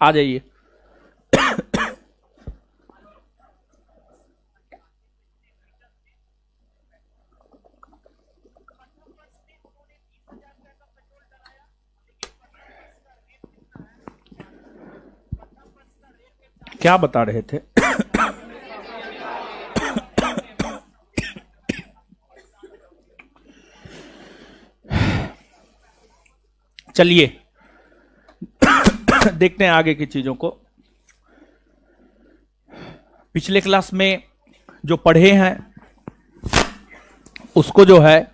आ जाइए। क्या बता रहे थे? चलिए देखते हैं आगे की चीजों को। पिछले क्लास में जो पढ़े हैं उसको जो है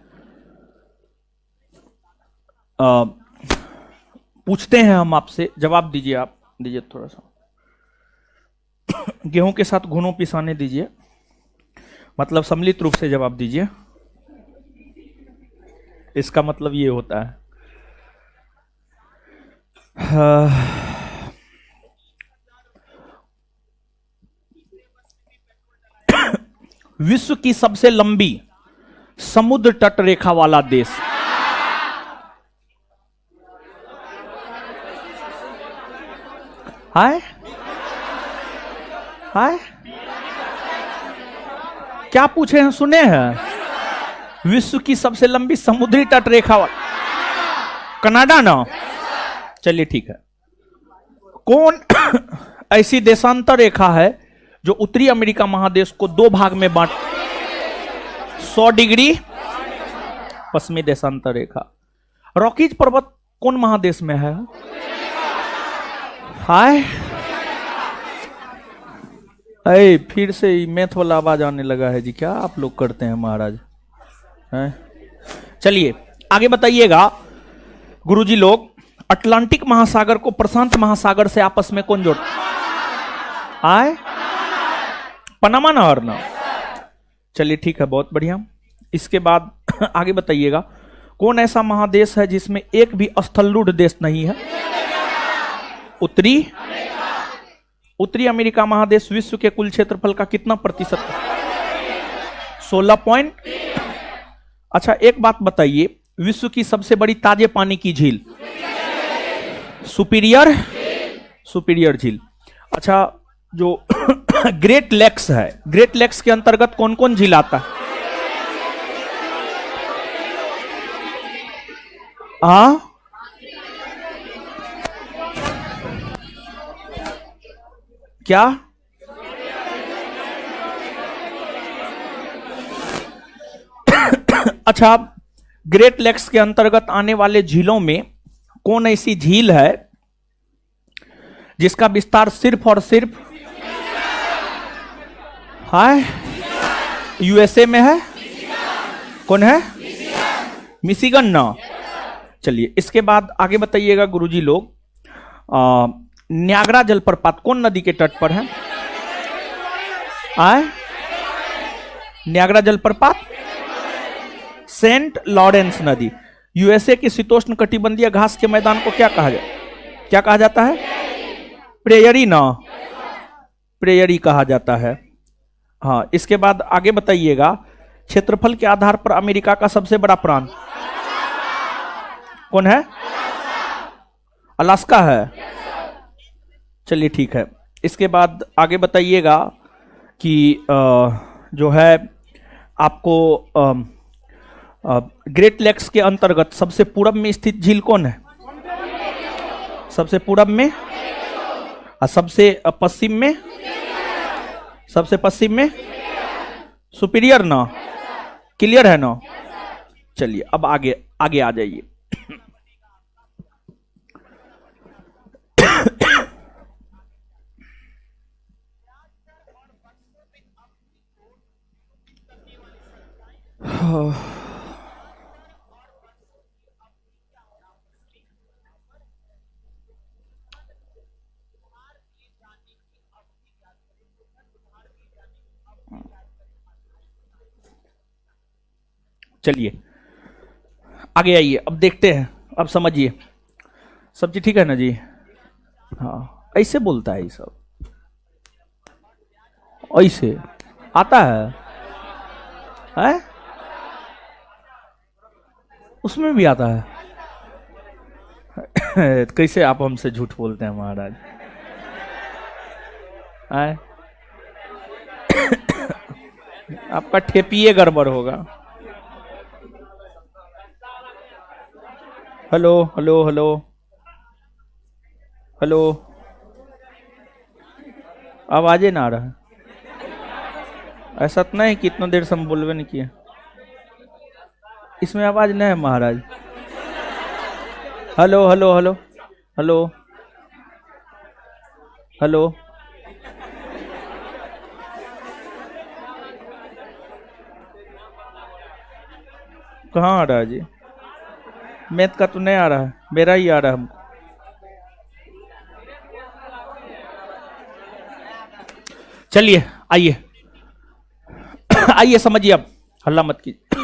पूछते हैं हम आपसे, जवाब दीजिए। आप दीजिए थोड़ा सा, गेहूं के साथ घुनो पिसाने दीजिए, मतलब सम्मिलित रूप से जवाब दीजिए। इसका मतलब ये होता है विश्व की सबसे लंबी समुद्र तट रेखा वाला देश। हाय हाय, क्या पूछे हैं? सुने हैं? विश्व की सबसे लंबी समुद्री तट रेखा वाला कनाडा ना? चलिए ठीक है। कौन ऐसी देशांतर रेखा है जो उत्तरी अमेरिका महादेश को दो भाग में बांट 100 डिग्री पश्चिमी देशांतर रेखा। रॉकीज पर्वत कौन महादेश में है? हाय, अरे फिर से मैथ वाला आवाज आने लगा है जी। क्या आप लोग करते हैं महाराज? चलिए आगे बताइएगा गुरुजी लोग। अटलांटिक महासागर को प्रशांत महासागर से आपस में कौन जोड़ता? आए पनामा नहर ना? चलिए ठीक है, बहुत बढ़िया। इसके बाद आगे बताइएगा, कौन ऐसा महादेश है जिसमें एक भी स्थलरूढ़ देश नहीं है? उत्तरी अमेरिका महादेश विश्व के कुल क्षेत्रफल का कितना प्रतिशत है? 16 पॉइंट। अच्छा एक बात बताइए, विश्व की सबसे बड़ी ताजे पानी की झील? सुपीरियर झील। अच्छा जो ग्रेट लेक्स है, ग्रेट लेक्स के अंतर्गत कौन कौन झील आता है? क्या? अच्छा, ग्रेट लेक्स के अंतर्गत आने वाले झीलों में कौन ऐसी झील है जिसका विस्तार सिर्फ और सिर्फ यूएसए में है? कौन है? मिशिगन ना? चलिए इसके बाद आगे बताइएगा गुरुजी लोग, न्यागरा जलप्रपात कौन नदी के तट पर है? न्यागरा जलप्रपात सेंट लॉरेंस नदी। यूएसए की शीतोष्ण कटिबंधीय घास के मैदान को क्या कहा जाता है? प्रेयरी ना? प्रेयरी कहा जाता है। हाँ, इसके बाद आगे बताइएगा, क्षेत्रफल के आधार पर अमेरिका का सबसे बड़ा प्रांत कौन है? अलास्का है। चलिए ठीक है। इसके बाद आगे बताइएगा कि जो है आपको ग्रेट लेक्स के अंतर्गत सबसे पूरब में स्थित झील कौन है? सबसे पूरब में और सबसे पश्चिम में? सबसे पश्चिम में सुपीरियर ना? क्लियर है ना? चलिए अब आगे आगे आ जाइए। चलिए आगे आइए, अब देखते हैं, अब समझिए। सब चीज ठीक है ना जी? हाँ, ऐसे बोलता है ये सब, ऐसे आता है? उसमें भी आता है? कैसे आप हमसे झूठ बोलते हैं महाराज? आए आपका ठेपिए गड़बड़ होगा। हेलो हेलो हेलो हेलो, आवाजे ना आ रहा है। ऐसा तो नहीं कि इतना देर से हम बोलवे नहीं किए, इसमें आवाज नहीं है महाराज। Hello hello hello hello hello, कहाँ आ रहा है जी? मैथ का तो नहीं आ रहा है, मेरा ही आ रहा है हमको। चलिए आइए आइए समझिए, अब हल्ला मत कीजिए।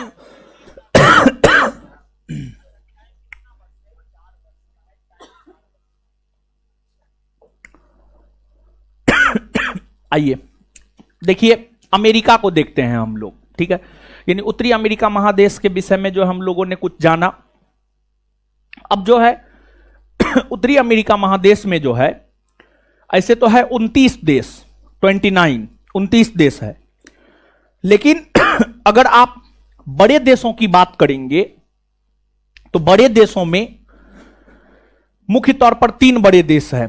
आइए देखिए, अमेरिका को देखते हैं हम लोग, ठीक है। यानी उत्तरी अमेरिका महादेश के विषय में जो हम लोगों ने कुछ जाना। अब जो है उत्तरी अमेरिका महादेश में जो है, ऐसे तो है 29 देश, 29 देश है, लेकिन अगर आप बड़े देशों की बात करेंगे तो बड़े देशों में मुख्य तौर पर 3 बड़े देश हैं।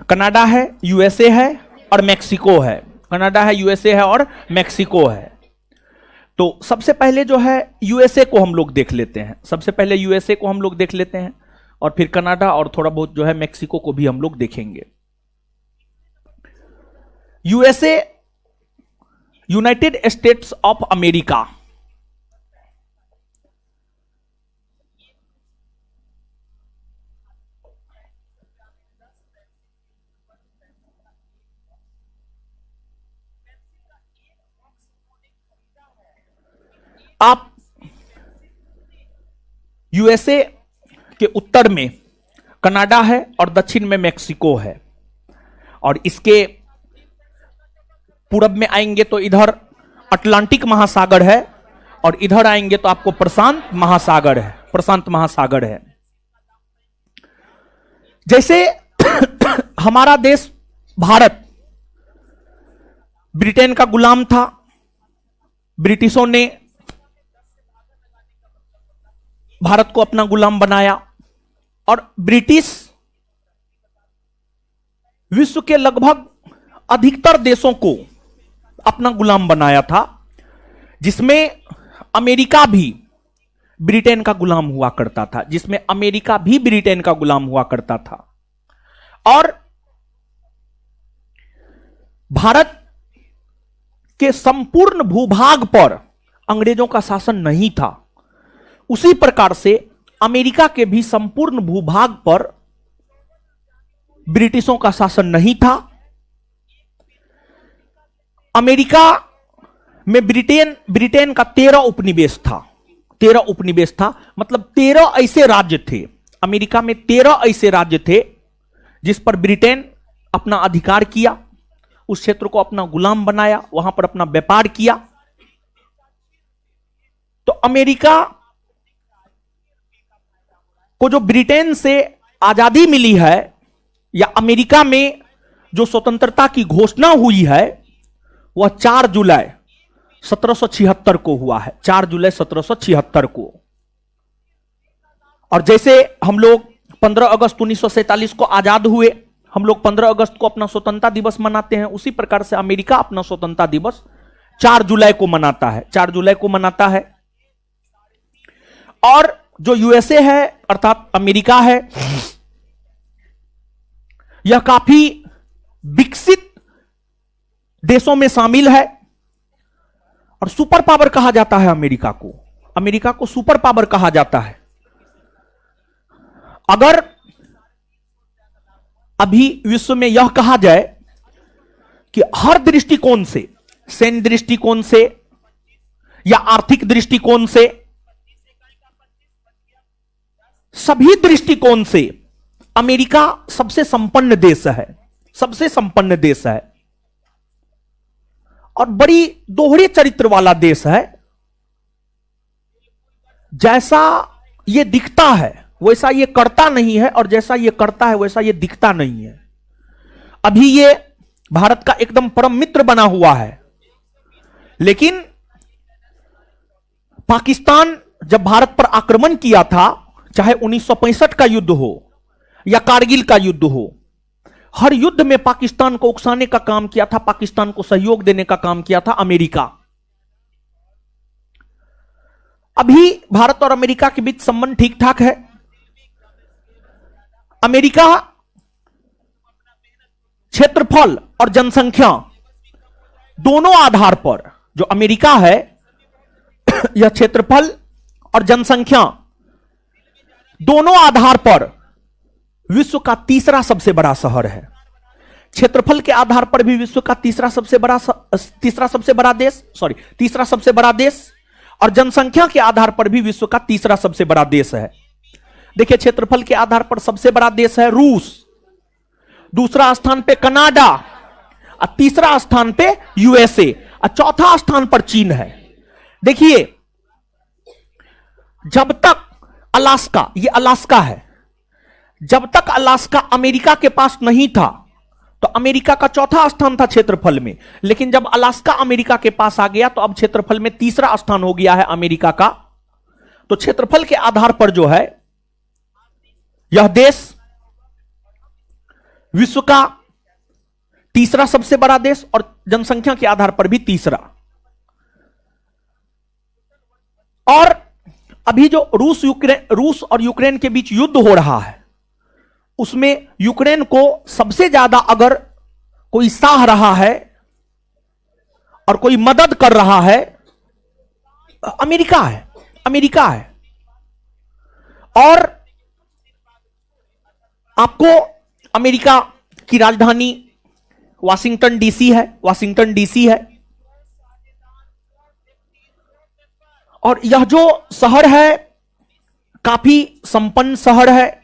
कनाडा है, यूएसए है और मैक्सिको है। कनाडा है, यूएसए है और मैक्सिको है। तो सबसे पहले जो है यूएसए को हम लोग देख लेते हैं, सबसे पहले यूएसए को हम लोग देख लेते हैं और फिर कनाडा और थोड़ा बहुत जो है मैक्सिको को भी हम लोग देखेंगे। USA, United states of America, आप यूएसए के उत्तर में कनाडा है और दक्षिण में मैक्सिको है, और इसके पूरब में आएंगे तो इधर अटलांटिक महासागर है और इधर आएंगे तो आपको प्रशांत महासागर है, प्रशांत महासागर है। जैसे हमारा देश भारत ब्रिटेन का गुलाम था, ब्रिटिशों ने भारत को अपना गुलाम बनाया और ब्रिटिश विश्व के लगभग अधिकतर देशों को अपना गुलाम बनाया था, जिसमें अमेरिका भी ब्रिटेन का गुलाम हुआ करता था, जिसमें अमेरिका भी ब्रिटेन का गुलाम हुआ करता था। और भारत के संपूर्ण भूभाग पर अंग्रेजों का शासन नहीं था, उसी प्रकार से अमेरिका के भी संपूर्ण भूभाग पर ब्रिटिशों का शासन नहीं था। अमेरिका में ब्रिटेन का 13 उपनिवेश था, 13 उपनिवेश था, मतलब 13 ऐसे राज्य थे। अमेरिका में 13 ऐसे राज्य थे जिस पर ब्रिटेन अपना अधिकार किया, उस क्षेत्र को अपना गुलाम बनाया, वहां पर अपना व्यापार किया। तो अमेरिका को जो ब्रिटेन से आजादी मिली है, या अमेरिका में जो स्वतंत्रता की घोषणा हुई है, वह 4 जुलाई 1776 को हुआ है, 4 जुलाई 1776 को। और जैसे हम लोग 15 अगस्त 1947 को आजाद हुए, हम लोग 15 अगस्त को अपना स्वतंत्रता दिवस मनाते हैं, उसी प्रकार से अमेरिका अपना स्वतंत्रता दिवस 4 जुलाई को मनाता है, 4 जुलाई को मनाता है। और जो यूएसए है अर्थात अमेरिका है, यह काफी विकसित देशों में शामिल है और सुपर पावर कहा जाता है अमेरिका को। अमेरिका को सुपर पावर कहा जाता है। अगर अभी विश्व में यह कहा जाए कि हर दृष्टिकोण से, सैन्य दृष्टिकोण से या आर्थिक दृष्टिकोण से, सभी दृष्टिकोण से अमेरिका सबसे संपन्न देश है, सबसे संपन्न देश है और बड़ी दोहरे चरित्र वाला देश है। जैसा यह दिखता है वैसा यह करता नहीं है और जैसा यह करता है वैसा यह दिखता नहीं है। अभी ये भारत का एकदम परम मित्र बना हुआ है। लेकिन पाकिस्तान जब भारत पर आक्रमण किया था, चाहे 1965 का युद्ध हो या कारगिल का युद्ध हो, हर युद्ध में पाकिस्तान को उकसाने का काम किया था, पाकिस्तान को सहयोग देने का काम किया था अमेरिका। अभी भारत और अमेरिका के बीच संबंध ठीक ठाक है। अमेरिका क्षेत्रफल और जनसंख्या दोनों आधार पर, जो अमेरिका है यह क्षेत्रफल और जनसंख्या दोनों आधार पर विश्व का तीसरा सबसे बड़ा शहर है। क्षेत्रफल के आधार पर भी विश्व का तीसरा सबसे बड़ा देश और जनसंख्या के आधार पर भी विश्व का तीसरा सबसे बड़ा देश है। देखिए, क्षेत्रफल के आधार पर सबसे बड़ा देश है रूस, दूसरा स्थान पे कनाडा और तीसरा स्थान पे यूएसए और चौथा स्थान पर चीन है। देखिए, जब तक अलास्का, ये अलास्का है, जब तक अलास्का अमेरिका के पास नहीं था तो अमेरिका का चौथा स्थान था क्षेत्रफल में, लेकिन जब अलास्का अमेरिका के पास आ गया तो अब क्षेत्रफल में तीसरा स्थान हो गया है अमेरिका का। तो क्षेत्रफल के आधार पर जो है यह देश विश्व का तीसरा सबसे बड़ा देश और जनसंख्या के आधार पर भी तीसरा। और अभी जो रूस और यूक्रेन के बीच युद्ध हो रहा है, उसमें यूक्रेन को सबसे ज्यादा अगर कोई साह रहा है और कोई मदद कर रहा है, अमेरिका है। और आपको अमेरिका की राजधानी वाशिंगटन डीसी है। और यह जो शहर है काफी संपन्न शहर है।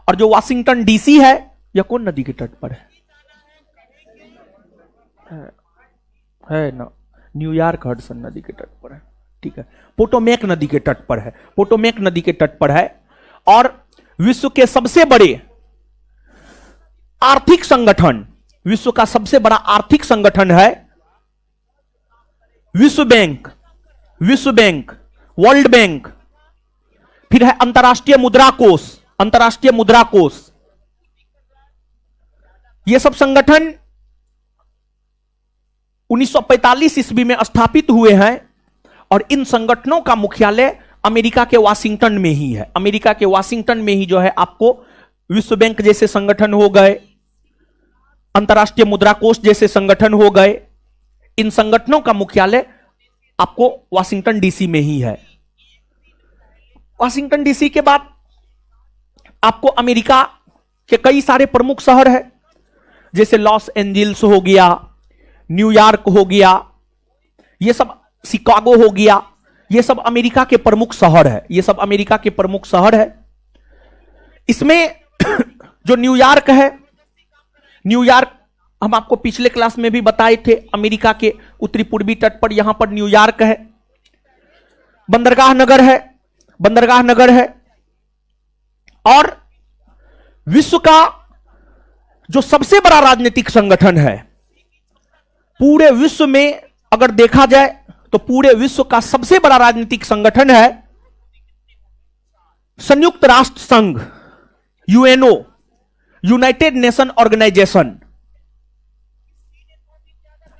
और जो वाशिंगटन डीसी है, यह कौन नदी के तट पर है ना? न्यूयॉर्क हडसन नदी के तट पर है। ठीक है, पोटोमेक नदी के तट पर है। और विश्व के सबसे बड़े आर्थिक संगठन, विश्व का सबसे बड़ा आर्थिक संगठन है विश्व बैंक, वर्ल्ड बैंक, फिर है अंतर्राष्ट्रीय मुद्रा कोष। यह सब संगठन 1945 ईस्वी में स्थापित हुए हैं और इन संगठनों का मुख्यालय अमेरिका के वाशिंगटन में ही है। अमेरिका के वाशिंगटन में ही जो है आपको विश्व बैंक जैसे संगठन हो गए, अंतर्राष्ट्रीय मुद्रा कोष जैसे संगठन हो गए। इन संगठनों का मुख्यालय आपको वाशिंगटन डीसी में ही है। वाशिंगटन डीसी के बाद आपको अमेरिका के कई सारे प्रमुख शहर है, जैसे लॉस एंजल्स हो गया, न्यूयॉर्क हो गया, ये सब, शिकागो हो गया, ये सब अमेरिका के प्रमुख शहर है। इसमें जो न्यूयॉर्क है, न्यूयॉर्क हम आपको पिछले क्लास में भी बताए थे, अमेरिका के उत्तरी पूर्वी तट पर यहां पर न्यूयॉर्क है। बंदरगाह नगर है। और विश्व का जो सबसे बड़ा राजनीतिक संगठन है पूरे विश्व में, अगर देखा जाए तो पूरे विश्व का सबसे बड़ा राजनीतिक संगठन है संयुक्त राष्ट्र संघ, यूएनओ, यूनाइटेड नेशन ऑर्गेनाइजेशन।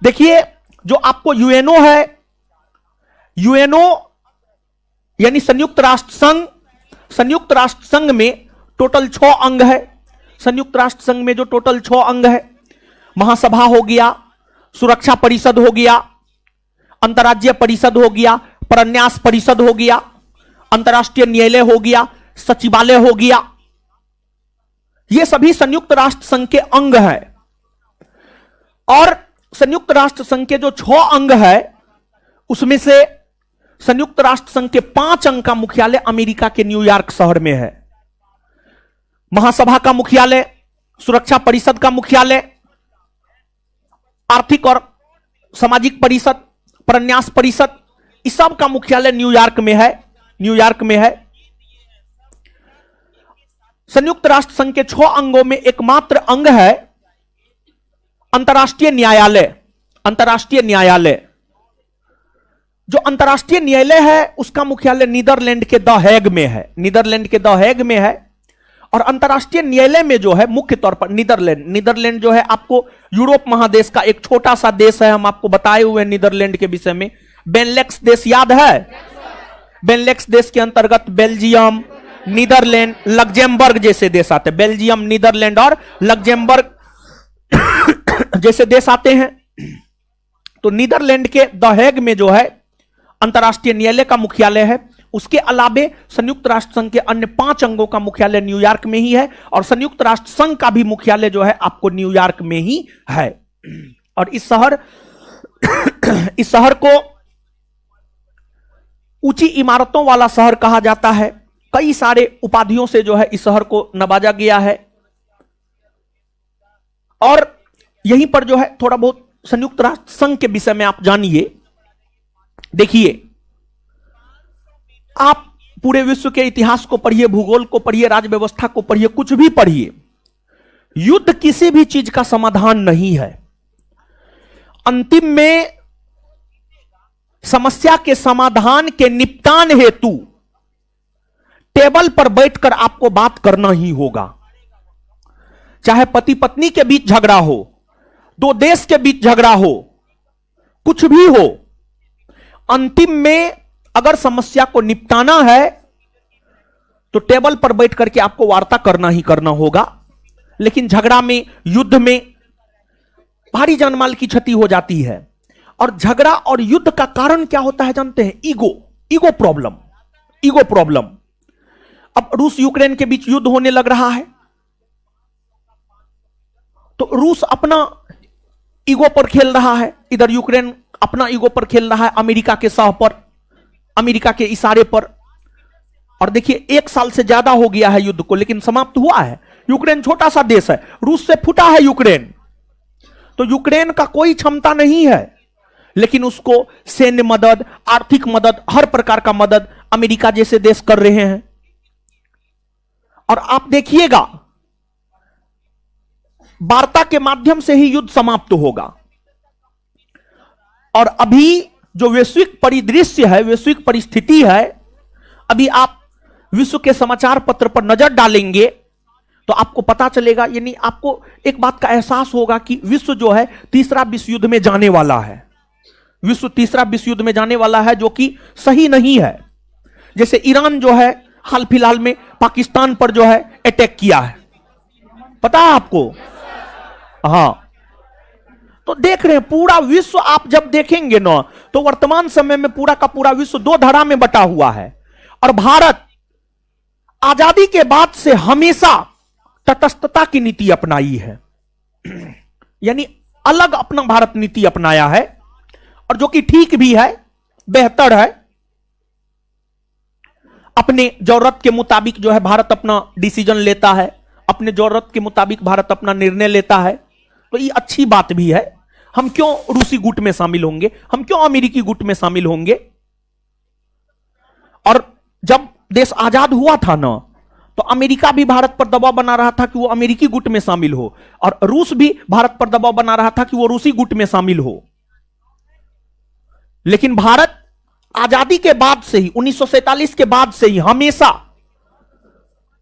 देखिए, जो आपको यूएनओ है, यूएनओ यानी संयुक्त राष्ट्र संघ में टोटल 6 अंग है। संयुक्त राष्ट्र संघ में जो टोटल 6 अंग है, महासभा हो गया, सुरक्षा परिषद हो गया, अंतर्राज्यीय परिषद हो गया, प्रन्यास परिषद हो गया, अंतर्राष्ट्रीय न्यायालय हो गया, सचिवालय हो गया। ये सभी संयुक्त राष्ट्र संघ के अंग है। और संयुक्त राष्ट्र संघ के जो 6 अंग है, उसमें से संयुक्त राष्ट्र संघ के 5 अंग का मुख्यालय अमेरिका के न्यूयॉर्क शहर में है। महासभा का मुख्यालय, सुरक्षा परिषद का मुख्यालय, आर्थिक और सामाजिक परिषद, प्रन्यास परिषद, इस सब का मुख्यालय न्यूयॉर्क में है। संयुक्त राष्ट्र संघ के 6 अंगों में एकमात्र अंग है अंतर्राष्ट्रीय न्यायालय, अंतर्राष्ट्रीय न्यायालय, जो अंतर्राष्ट्रीय न्यायालय है उसका मुख्यालय नीदरलैंड के द हैग में है, नीदरलैंड के द हैग में है। और अंतर्राष्ट्रीय न्यायालय में जो है मुख्य तौर पर नीदरलैंड जो है आपको यूरोप महादेश का एक छोटा सा देश है, हम आपको बताए हुए नीदरलैंड के विषय में। बेनलेक्स देश याद है? बेनलेक्स देश के अंतर्गत बेल्जियम, नीदरलैंड, लग्जेमबर्ग जैसे देश आते हैं। बेल्जियम, नीदरलैंड और लग्जेमबर्ग जैसे देश आते हैं। तो नीदरलैंड के द हैग में जो है अंतर्राष्ट्रीय न्यायालय का मुख्यालय है। उसके अलावे संयुक्त राष्ट्र संघ के अन्य 5 अंगों का मुख्यालय न्यूयॉर्क में ही है, और संयुक्त राष्ट्र संघ का भी मुख्यालय जो है आपको न्यूयॉर्क में ही है। और इस शहर को ऊंची इमारतों वाला शहर कहा जाता है। कई सारे उपाधियों से जो है इस शहर को नवाजा गया है। और यहीं पर जो है थोड़ा बहुत संयुक्त राष्ट्र संघ के विषय में आप जानिए। देखिए, आप पूरे विश्व के इतिहास को पढ़िए, भूगोल को पढ़िए, राज्य व्यवस्था को पढ़िए, कुछ भी पढ़िए, युद्ध किसी भी चीज का समाधान नहीं है। अंतिम में समस्या के समाधान के निपटान हेतु टेबल पर बैठकर आपको बात करना ही होगा। चाहे पति पत्नी के बीच झगड़ा हो, 2 देश के बीच झगड़ा हो, कुछ भी हो, अंतिम में अगर समस्या को निपटाना है तो टेबल पर बैठ करके आपको वार्ता करना ही करना होगा। लेकिन झगड़ा में, युद्ध में भारी जानमाल की क्षति हो जाती है। और झगड़ा और युद्ध का कारण क्या होता है जानते हैं? Ego problem. अब रूस यूक्रेन के बीच युद्ध होने लग रहा है, तो रूस अपना ईगो पर खेल रहा है, इधर यूक्रेन अपना ईगो पर खेल रहा है, अमेरिका के साह पर, अमेरिका के इशारे पर। और देखिए 1 साल से ज्यादा हो गया है युद्ध को, लेकिन समाप्त हुआ है। यूक्रेन छोटा सा देश है, रूस से फूटा है यूक्रेन, तो यूक्रेन का कोई क्षमता नहीं है, लेकिन उसको सैन्य मदद, आर्थिक मदद, हर प्रकार का मदद अमेरिका जैसे देश कर रहे हैं। और आप देखिएगा वार्ता के माध्यम से ही युद्ध समाप्त होगा। और अभी जो वैश्विक परिदृश्य है, वैश्विक परिस्थिति है, अभी आप विश्व के समाचार पत्र पर नजर डालेंगे तो आपको पता चलेगा, यानी आपको एक बात का एहसास होगा कि विश्व जो है तीसरा विश्व युद्ध में जाने वाला है। विश्व तीसरा विश्व युद्ध में जाने वाला है, जो कि सही नहीं है। जैसे ईरान जो है हाल फिलहाल में पाकिस्तान पर जो है अटैक किया है, पता है आपको? हां, तो देख रहे हैं पूरा विश्व, आप जब देखेंगे ना तो वर्तमान समय में पूरा का पूरा विश्व 2 धारा में बटा हुआ है। और भारत आजादी के बाद से हमेशा तटस्थता की नीति अपनाई है, यानी अलग अपना भारत नीति अपनाया है, और जो कि ठीक भी है, बेहतर है। अपने जरूरत के मुताबिक जो है भारत अपना डिसीजन लेता है, अपने जरूरत के मुताबिक भारत अपना निर्णय लेता है, तो ये अच्छी बात भी है। हम क्यों रूसी गुट में शामिल होंगे, हम क्यों अमेरिकी गुट में शामिल होंगे? और जब देश आजाद हुआ था ना, तो अमेरिका भी भारत पर दबाव बना रहा था कि वो अमेरिकी गुट में शामिल हो, और रूस भी भारत पर दबाव बना रहा था कि वो रूसी गुट में शामिल हो। लेकिन भारत आजादी के बाद से ही, 1947 के बाद से ही हमेशा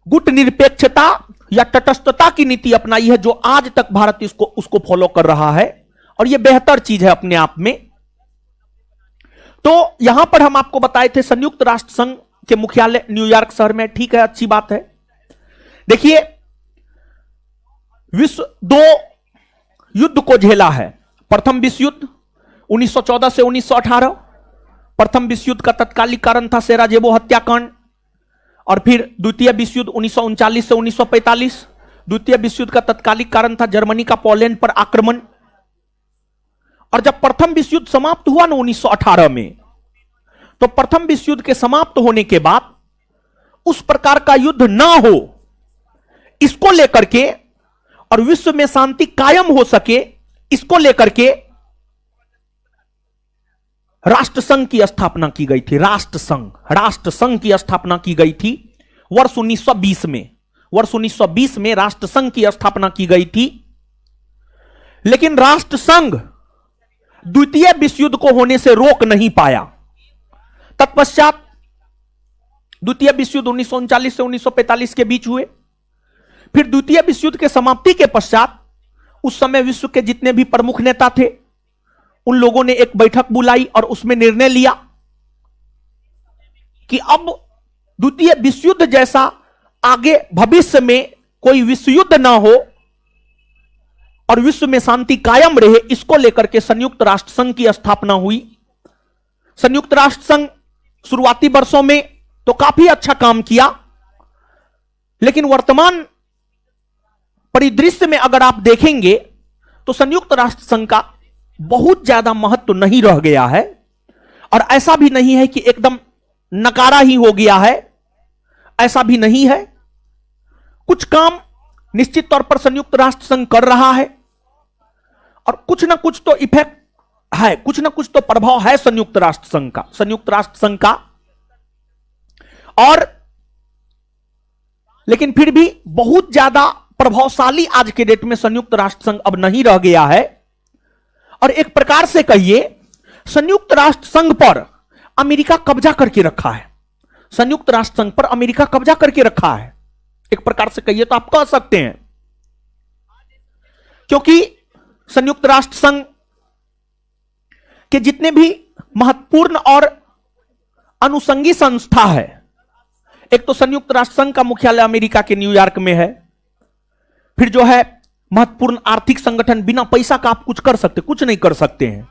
गुट निरपेक्षता या तटस्थता की नीति अपनाई है, जो आज तक भारत उसको फॉलो कर रहा है, और यह बेहतर चीज है अपने आप में। तो यहां पर हम आपको बताए थे संयुक्त राष्ट्र संघ के मुख्यालय न्यूयॉर्क शहर में, ठीक है, अच्छी बात है। देखिए, विश्व 2 युद्ध को झेला है। प्रथम विश्व युद्ध 1914 से 1918, प्रथम विश्व युद्ध का तत्कालिक कारण था सेराजेवो हत्याकांड, और फिर द्वितीय विश्व युद्ध 1939 से 1945, द्वितीय विश्व युद्ध का तत्कालिक कारण था जर्मनी का पोलैंड पर आक्रमण। और जब प्रथम विश्व युद्ध समाप्त हुआ ना 1918 में, तो प्रथम विश्व युद्ध के समाप्त होने के बाद उस प्रकार का युद्ध ना हो, इसको लेकर के, और विश्व में शांति कायम हो सके, इसको लेकर के राष्ट्रसंघ की स्थापना की गई थी। राष्ट्रसंघ की स्थापना की गई थी वर्ष 1920 में। वर्ष 1920 में राष्ट्रसंघ की स्थापना की गई थी। लेकिन राष्ट्र संघ द्वितीय विश्व युद्ध को होने से रोक नहीं पाया। तत्पश्चात द्वितीय विश्व युद्ध 1939 से 1945 के बीच हुए। फिर द्वितीय विश्व युद्ध के समाप्ति के पश्चात उस समय विश्व के जितने भी प्रमुख नेता थे उन लोगों ने एक बैठक बुलाई और उसमें निर्णय लिया कि अब द्वितीय विश्व युद्ध जैसा आगे भविष्य में कोई विश्व युद्ध ना हो और विश्व में शांति कायम रहे, इसको लेकर के संयुक्त राष्ट्र संघ की स्थापना हुई। संयुक्त राष्ट्र संघ शुरुआती वर्षों में तो काफी अच्छा काम किया, लेकिन वर्तमान परिदृश्य में अगर आप देखेंगे तो संयुक्त राष्ट्र संघ का बहुत ज्यादा महत्व नहीं रह गया है। और ऐसा भी नहीं है कि एकदम नकारा ही हो गया है, ऐसा भी नहीं है। कुछ काम निश्चित तौर पर संयुक्त राष्ट्र संघ कर रहा है और कुछ ना कुछ तो इफेक्ट है, कुछ ना कुछ तो प्रभाव है संयुक्त राष्ट्र संघ का। और लेकिन फिर भी बहुत ज्यादा प्रभावशाली आज के डेट में संयुक्त राष्ट्र संघ अब नहीं रह गया है। और एक प्रकार से कहिए संयुक्त राष्ट्र संघ पर अमेरिका कब्जा करके रखा है। संयुक्त राष्ट्र संघ पर अमेरिका कब्जा करके रखा है, एक प्रकार से कहिए तो आप कह सकते हैं, क्योंकि संयुक्त राष्ट्र संघ के जितने भी महत्वपूर्ण और अनुषंगी संस्था है, एक तो संयुक्त राष्ट्र संघ का मुख्यालय अमेरिका के न्यूयॉर्क में है। फिर जो है महत्वपूर्ण आर्थिक संगठन, बिना पैसा का आप कुछ कर सकते, कुछ नहीं कर सकते हैं।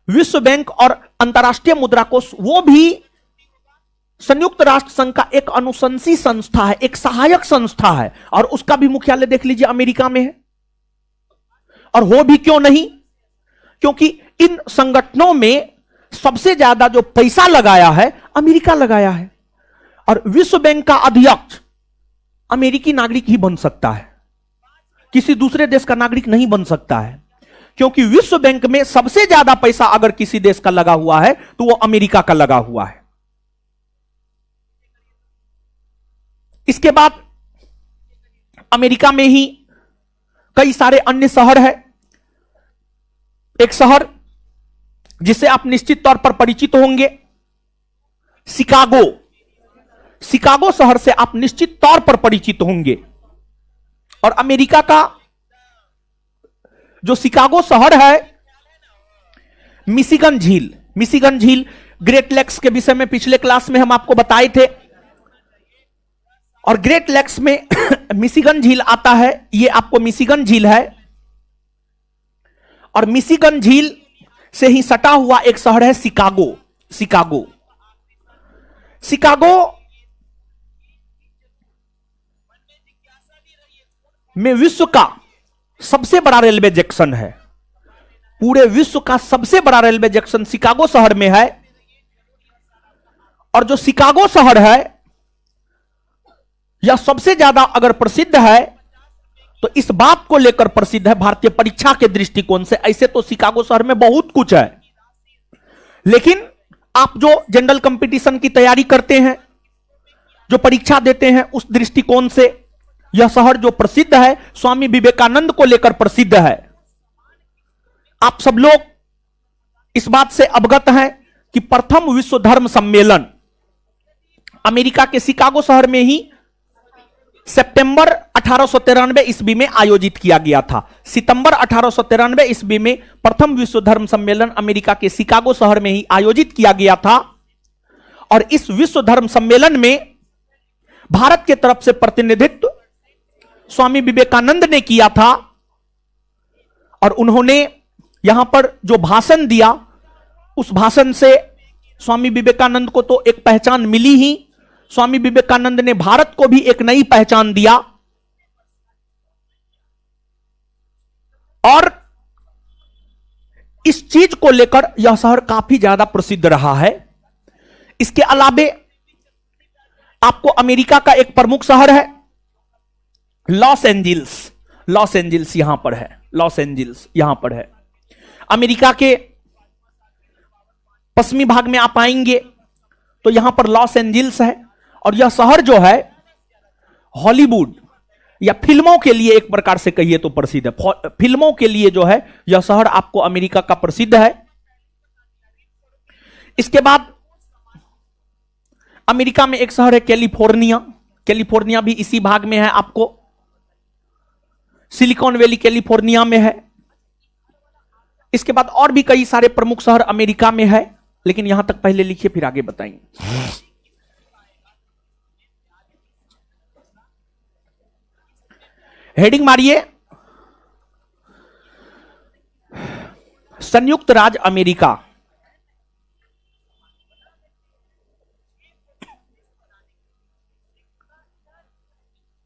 विश्व बैंक और अंतर्राष्ट्रीय मुद्रा कोष, वो भी संयुक्त राष्ट्र संघ का एक अनुशंसी संस्था है, एक सहायक संस्था है, और उसका भी मुख्यालय देख लीजिए अमेरिका में है। और हो भी क्यों नहीं, क्योंकि इन संगठनों में सबसे ज्यादा जो पैसा लगाया है अमेरिका लगाया है। और विश्व बैंक का अध्यक्ष अमेरिकी नागरिक ही बन सकता है, किसी दूसरे देश का नागरिक नहीं बन सकता है, क्योंकि विश्व बैंक में सबसे ज्यादा पैसा अगर किसी देश का लगा हुआ है तो वो अमेरिका का लगा हुआ है। इसके बाद अमेरिका में ही कई सारे अन्य शहर हैं। एक शहर जिसे आप निश्चित तौर पर परिचित होंगे, शिकागो। शिकागो शहर से आप निश्चित तौर पर परिचित होंगे। और अमेरिका का जो शिकागो शहर है, मिशिगन झील ग्रेट लेक्स के विषय में पिछले क्लास में हम आपको बताए थे। और ग्रेट लेक्स में मिशिगन झील आता है, ये आपको मिशिगन झील है। और मिशिगन झील से ही सटा हुआ एक शहर है शिकागो में विश्व का सबसे बड़ा रेलवे जंक्शन है। पूरे विश्व का सबसे बड़ा रेलवे जंक्शन शिकागो शहर में है। और जो शिकागो शहर है यह सबसे ज्यादा अगर प्रसिद्ध है तो इस बात को लेकर प्रसिद्ध है भारतीय परीक्षा के दृष्टिकोण से। ऐसे तो शिकागो शहर में बहुत कुछ है, लेकिन आप जो जनरल कंपटीशन की तैयारी करते हैं, जो परीक्षा देते हैं, उस दृष्टिकोण से यह शहर जो प्रसिद्ध है स्वामी विवेकानंद को लेकर प्रसिद्ध है। आप सब लोग इस बात से अवगत हैं कि प्रथम विश्व धर्म सम्मेलन अमेरिका के शिकागो शहर में ही सितंबर 1893 ईस्वी में आयोजित किया गया था। सितंबर 1893 ईस्वी में प्रथम विश्व धर्म सम्मेलन अमेरिका के शिकागो शहर में ही आयोजित किया गया था। और इस विश्व धर्म सम्मेलन में भारत के तरफ से प्रतिनिधित्व स्वामी विवेकानंद ने किया था। और उन्होंने यहां पर जो भाषण दिया, उस भाषण से स्वामी विवेकानंद को तो एक पहचान मिली ही, स्वामी विवेकानंद ने भारत को भी एक नई पहचान दिया। और इस चीज को लेकर यह शहर काफी ज्यादा प्रसिद्ध रहा है। इसके अलावे आपको अमेरिका का एक प्रमुख शहर है लॉस एंजिल्स यहां पर है। लॉस एंजिल्स यहां पर है। अमेरिका के पश्चिमी भाग में आप आएंगे तो यहां पर लॉस एंजिल्स है। और यह शहर जो है हॉलीवुड या फिल्मों के लिए एक प्रकार से कहिए तो प्रसिद्ध है। फिल्मों के लिए जो है यह शहर आपको अमेरिका का प्रसिद्ध है। इसके बाद अमेरिका में एक शहर है कैलिफोर्निया। कैलिफोर्निया भी इसी भाग में है, आपको सिलिकॉन वैली कैलिफोर्निया में है। इसके बाद और भी कई सारे प्रमुख शहर अमेरिका में है, लेकिन यहां तक पहले लिखिए फिर आगे बताएंगे। हेडिंग मारिए, संयुक्त राज्य अमेरिका।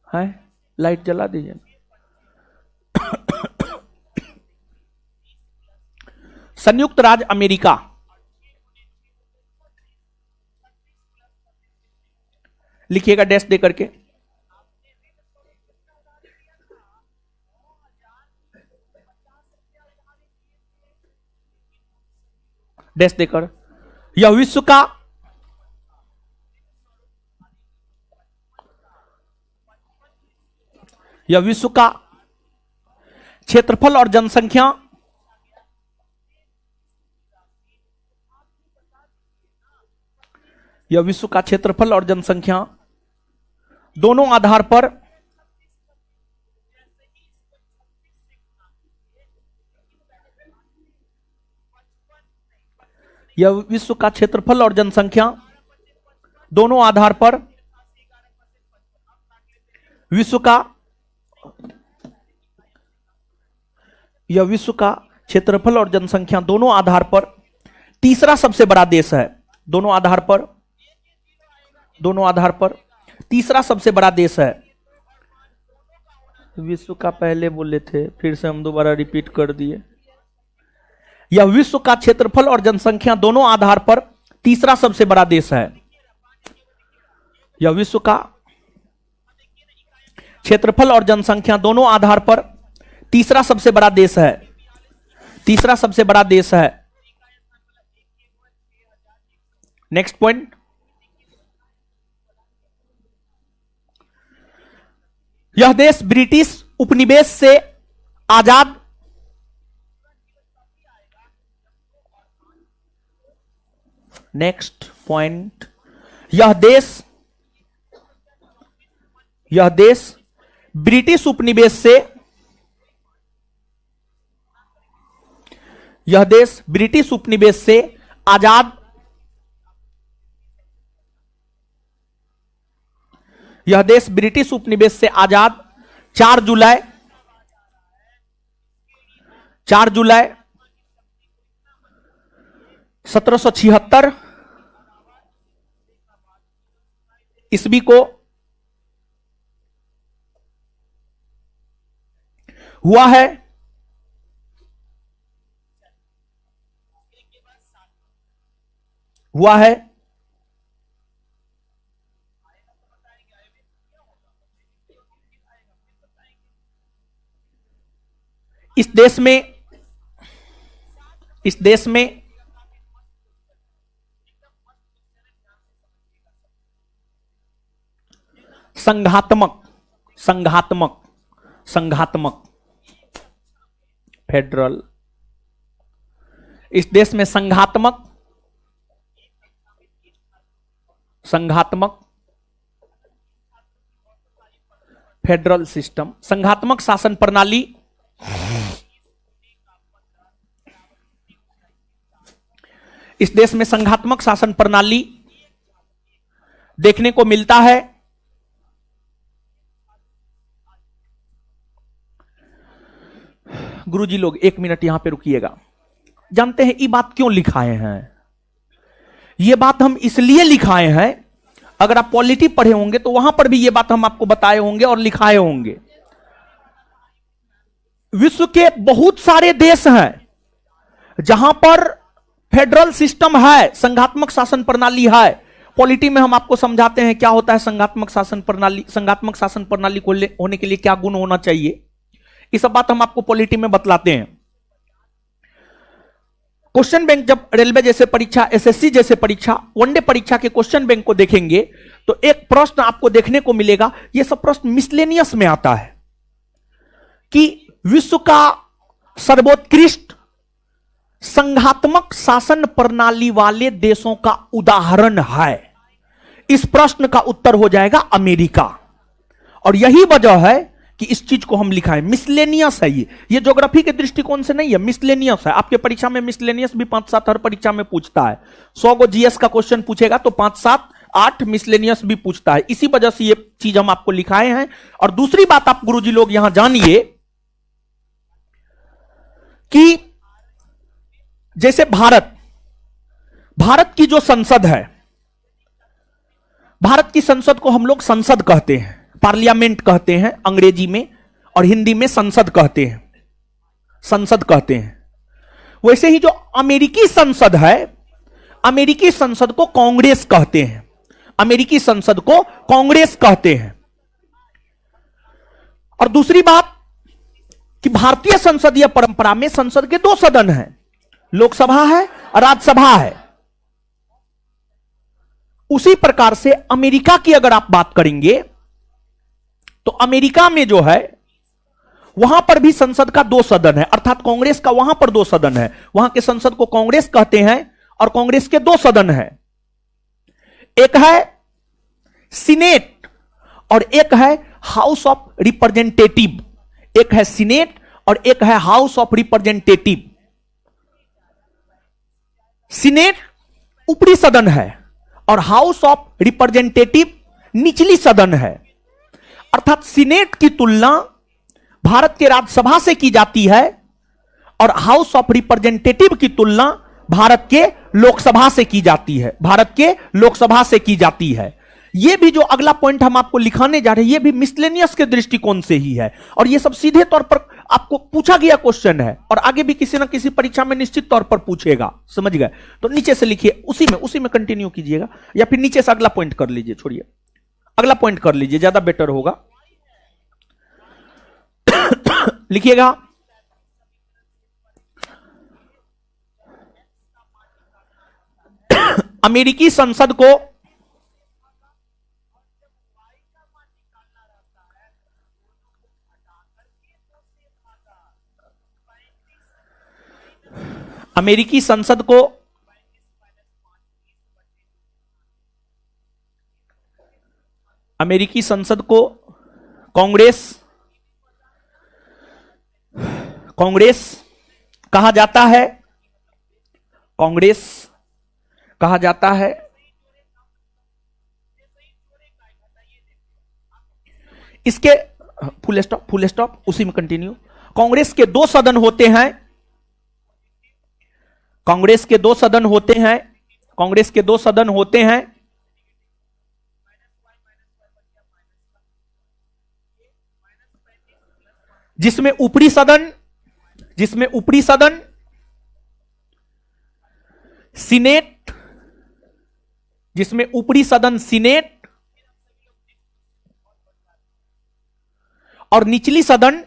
है, लाइट जला दीजिए। संयुक्त राज्य अमेरिका लिखिएगा डैश दे करके। डैश देकर, यह विश्व का क्षेत्रफल और जनसंख्या दोनों आधार पर विश्व का क्षेत्रफल और जनसंख्या दोनों आधार पर तीसरा सबसे बड़ा देश है। दोनों आधार पर तीसरा सबसे बड़ा देश है। विश्व का पहले बोले थे, फिर से हम दोबारा रिपीट कर दिए। यह विश्व का क्षेत्रफल और जनसंख्या दोनों आधार पर तीसरा सबसे बड़ा देश है। यह विश्व का क्षेत्रफल और जनसंख्या दोनों आधार पर तीसरा सबसे बड़ा देश है। नेक्स्ट पॉइंट, यह देश ब्रिटिश उपनिवेश से आजाद नेक्स्ट पॉइंट, यह देश ब्रिटिश उपनिवेश से आजाद 4 जुलाई 1776 ईस्वी को हुआ है। इस देश में संघात्मक फेडरल, इस देश में संघात्मक फेडरल सिस्टम, संघात्मक शासन प्रणाली इस देश में संघात्मक शासन प्रणाली देखने को मिलता है। गुरुजी लोग 1 मिनट यहां पे रुकिएगा। जानते हैं ये बात क्यों लिखाए हैं? ये बात हम इसलिए लिखाए हैं, अगर आप पॉलिटी पढ़े होंगे तो वहां पर भी ये बात हम आपको बताए होंगे और लिखाए होंगे। विश्व के बहुत सारे देश हैं जहां पर फेडरल सिस्टम है, संघात्मक शासन प्रणाली है। पॉलिटी में हम आपको समझाते हैं क्या होता है संघात्मक शासन प्रणाली, संघात्मक शासन प्रणाली को होने के लिए क्या गुण होना चाहिए, ये सब बात हम आपको पॉलिटी में बतलाते हैं। क्वेश्चन बैंक जब रेलवे जैसे परीक्षा, एसएससी जैसे परीक्षा, वनडे परीक्षा के क्वेश्चन बैंक को देखेंगे तो एक प्रश्न आपको देखने को मिलेगा, यह सब प्रश्न मिसलेनियस में आता है कि विश्व का सर्वोत्कृष्ट संघात्मक शासन प्रणाली वाले देशों का उदाहरण है। इस प्रश्न का उत्तर हो जाएगा अमेरिका। और यही वजह है कि इस चीज को हम लिखा है, मिसलेनियस है। ये ज्योग्राफी के दृष्टिकोण से नहीं है, मिसलेनियस है। आपके परीक्षा में मिसलेनियस भी 5-7 हर परीक्षा में पूछता है। 100 गो जीएस का क्वेश्चन पूछेगा तो 5-7-8 मिसलेनियस भी पूछता है। इसी वजह से ये चीज हम आपको लिखाए हैं। और दूसरी बात आप गुरुजी लोग यहां जानिए कि जैसे भारत की जो संसद है, भारत की संसद को हम लोग संसद कहते हैं, पार्लियामेंट कहते हैं अंग्रेजी में, और हिंदी में संसद कहते हैं, संसद कहते हैं। वैसे ही जो अमेरिकी संसद है, अमेरिकी संसद को कांग्रेस कहते हैं, अमेरिकी संसद को कांग्रेस कहते हैं। और दूसरी बात कि भारतीय संसदीय परंपरा में संसद के 2 सदन हैं, लोकसभा है और राज्यसभा है। उसी प्रकार से अमेरिका की अगर आप बात करेंगे तो अमेरिका में जो है वहां पर भी संसद का 2 सदन है, अर्थात कांग्रेस का वहां पर 2 सदन है। वहां के संसद को कांग्रेस कहते हैं और कांग्रेस के 2 सदन है, एक है सीनेट और एक है हाउस ऑफ रिप्रेजेंटेटिव। एक है सीनेट और एक है हाउस ऑफ रिप्रेजेंटेटिव। सीनेट ऊपरी सदन है और हाउस ऑफ रिप्रेजेंटेटिव निचली सदन है। अर्थात सीनेट की तुलना भारत के राज्यसभा से की जाती है और हाउस ऑफ रिप्रेजेंटेटिव की तुलना भारत के लोकसभा से की जाती है, भारत के लोकसभा से की जाती है। यह भी जो अगला पॉइंट हम आपको लिखाने जा रहे हैं, यह भी मिसलेनियस के दृष्टिकोण से ही है। और यह सब सीधे तौर पर आपको पूछा गया क्वेश्चन है और आगे भी किसी ना किसी परीक्षा में निश्चित तौर पर पूछेगा, समझ गए? तो नीचे से लिखिए, उसी में कंटिन्यू कीजिएगा, या फिर नीचे से अगला पॉइंट कर लीजिए, छोड़िए अगला पॉइंट कर लीजिए, ज्यादा बेटर होगा। लिखिएगा, अमेरिकी संसद को अमेरिकी संसद को अमेरिकी संसद को कांग्रेस कहा जाता है, कांग्रेस कहा जाता है। इसके फुल स्टॉप उसी में कंटिन्यू। कांग्रेस के 2 सदन होते हैं, कांग्रेस के 2 सदन होते हैं, कांग्रेस के 2 सदन होते हैं। जिसमें ऊपरी सदन सीनेट, जिसमें ऊपरी सदन सीनेट और निचली सदन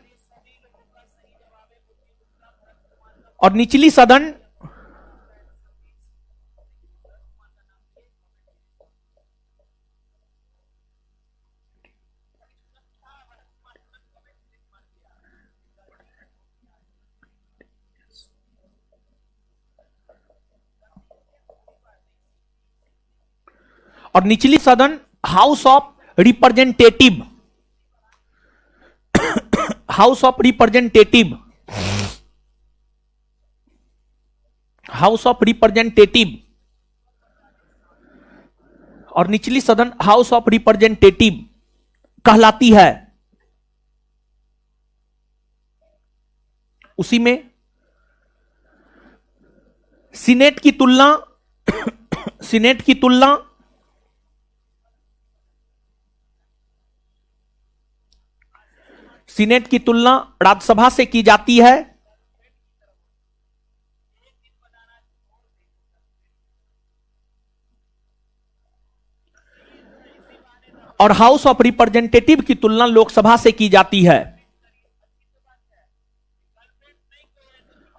house of representative, house of representative, house of representative और निचली सदन हाउस ऑफ रिप्रेजेंटेटिव कहलाती है। उसी में सीनेट की तुलना राज्यसभा से की जाती है। और हाउस ऑफ रिप्रेजेंटेटिव की तुलना लोकसभा से की जाती है।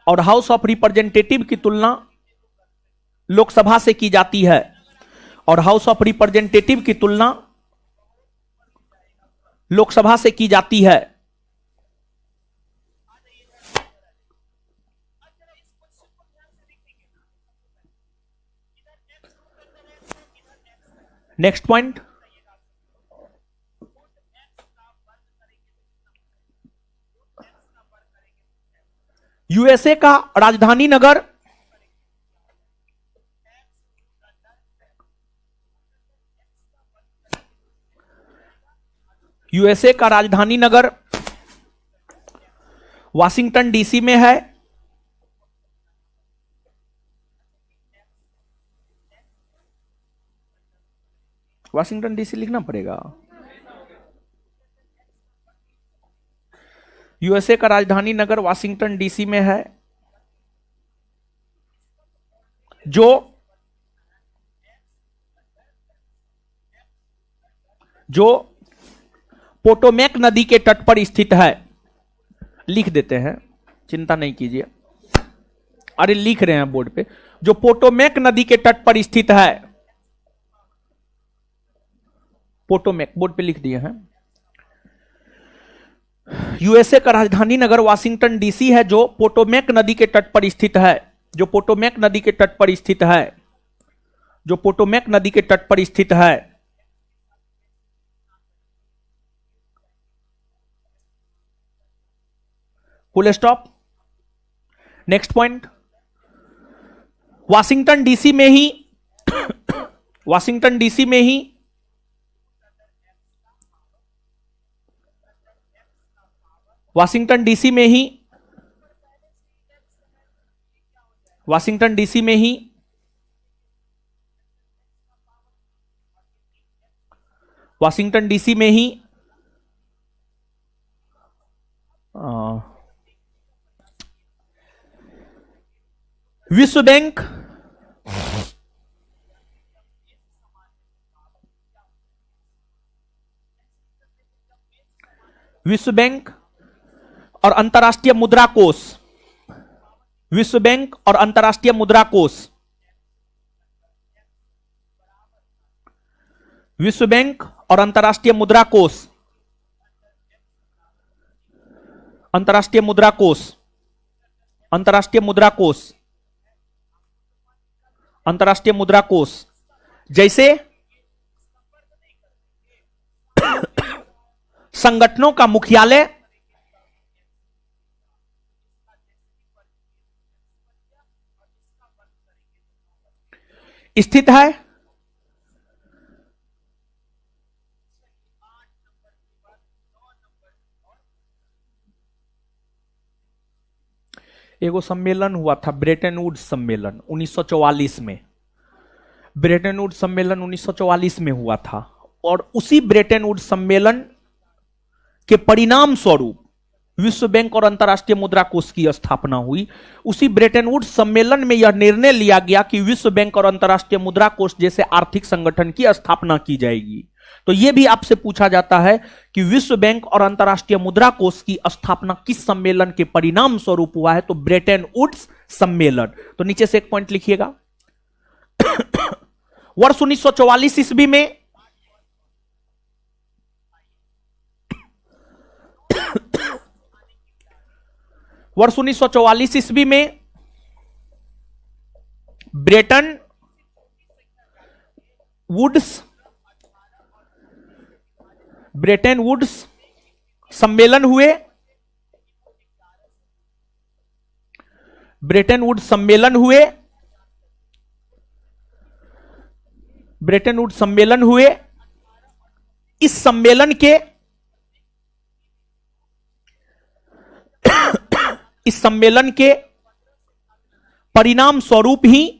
और हाउस ऑफ रिप्रेजेंटेटिव की तुलना लोकसभा से की जाती है। और हाउस ऑफ रिप्रेजेंटेटिव की तुलना लोकसभा से की जाती है। नेक्स्ट पॉइंट, यूएसए का राजधानी नगर यूएसए का राजधानी नगर वाशिंगटन डीसी में है। वाशिंगटन डीसी लिखना पड़ेगा। यूएसए का राजधानी नगर वाशिंगटन डीसी में है, जो पोटोमैक नदी के तट पर स्थित है। लिख देते हैं, चिंता नहीं कीजिए। अरे लिख रहे हैं बोर्ड पे, जो पोटोमैक नदी के तट पर स्थित है। पोटोमैक बोर्ड पे लिख दिए हैं। यूएसए का राजधानी नगर वाशिंगटन डीसी है, जो पोटोमैक नदी के तट पर स्थित है। जो पोटोमैक नदी के तट पर स्थित है। जो पोटोमैक नदी के तट पर स्थित है। Full stop. Next point, Washington DC में ही वाशिंगटन डीसी में ही वाशिंगटन डीसी में ही वाशिंगटन डीसी में ही वाशिंगटन डीसी में ही विश्व बैंक विश्व बैंक और अंतर्राष्ट्रीय मुद्रा कोष विश्व बैंक और अंतर्राष्ट्रीय मुद्रा कोष विश्व बैंक और अंतर्राष्ट्रीय मुद्रा कोष अंतर्राष्ट्रीय मुद्रा कोष अंतर्राष्ट्रीय मुद्रा कोष अंतर्राष्ट्रीय मुद्रा कोष जैसे संगठनों का मुख्यालय स्थित है। एगो सम्मेलन हुआ था, ब्रेटन वुड्स सम्मेलन 1944 में। ब्रेटन वुड्स सम्मेलन 1944 में हुआ था और उसी ब्रेटन वुड्स सम्मेलन के परिणाम स्वरूप विश्व बैंक और अंतर्राष्ट्रीय मुद्रा कोष की स्थापना हुई। उसी ब्रेटन वुड्स सम्मेलन में यह निर्णय लिया गया कि विश्व बैंक और अंतर्राष्ट्रीय मुद्रा कोष जैसे आर्थिक संगठन की स्थापना की जाएगी। तो यह भी आपसे पूछा जाता है कि विश्व बैंक और अंतर्राष्ट्रीय मुद्रा कोष की स्थापना किस सम्मेलन के परिणाम स्वरूप हुआ है, तो ब्रेटन वुड्स सम्मेलन। तो नीचे से एक पॉइंट लिखिएगा। वर्ष 1944 ईस्वी में वर्ष 1944 ईस्वी में ब्रेटन वुड्स सम्मेलन हुए। ब्रेटन वुड्स सम्मेलन हुए। ब्रेटन वुड्स सम्मेलन हुए। इस सम्मेलन के इस सम्मेलन के परिणाम स्वरूप ही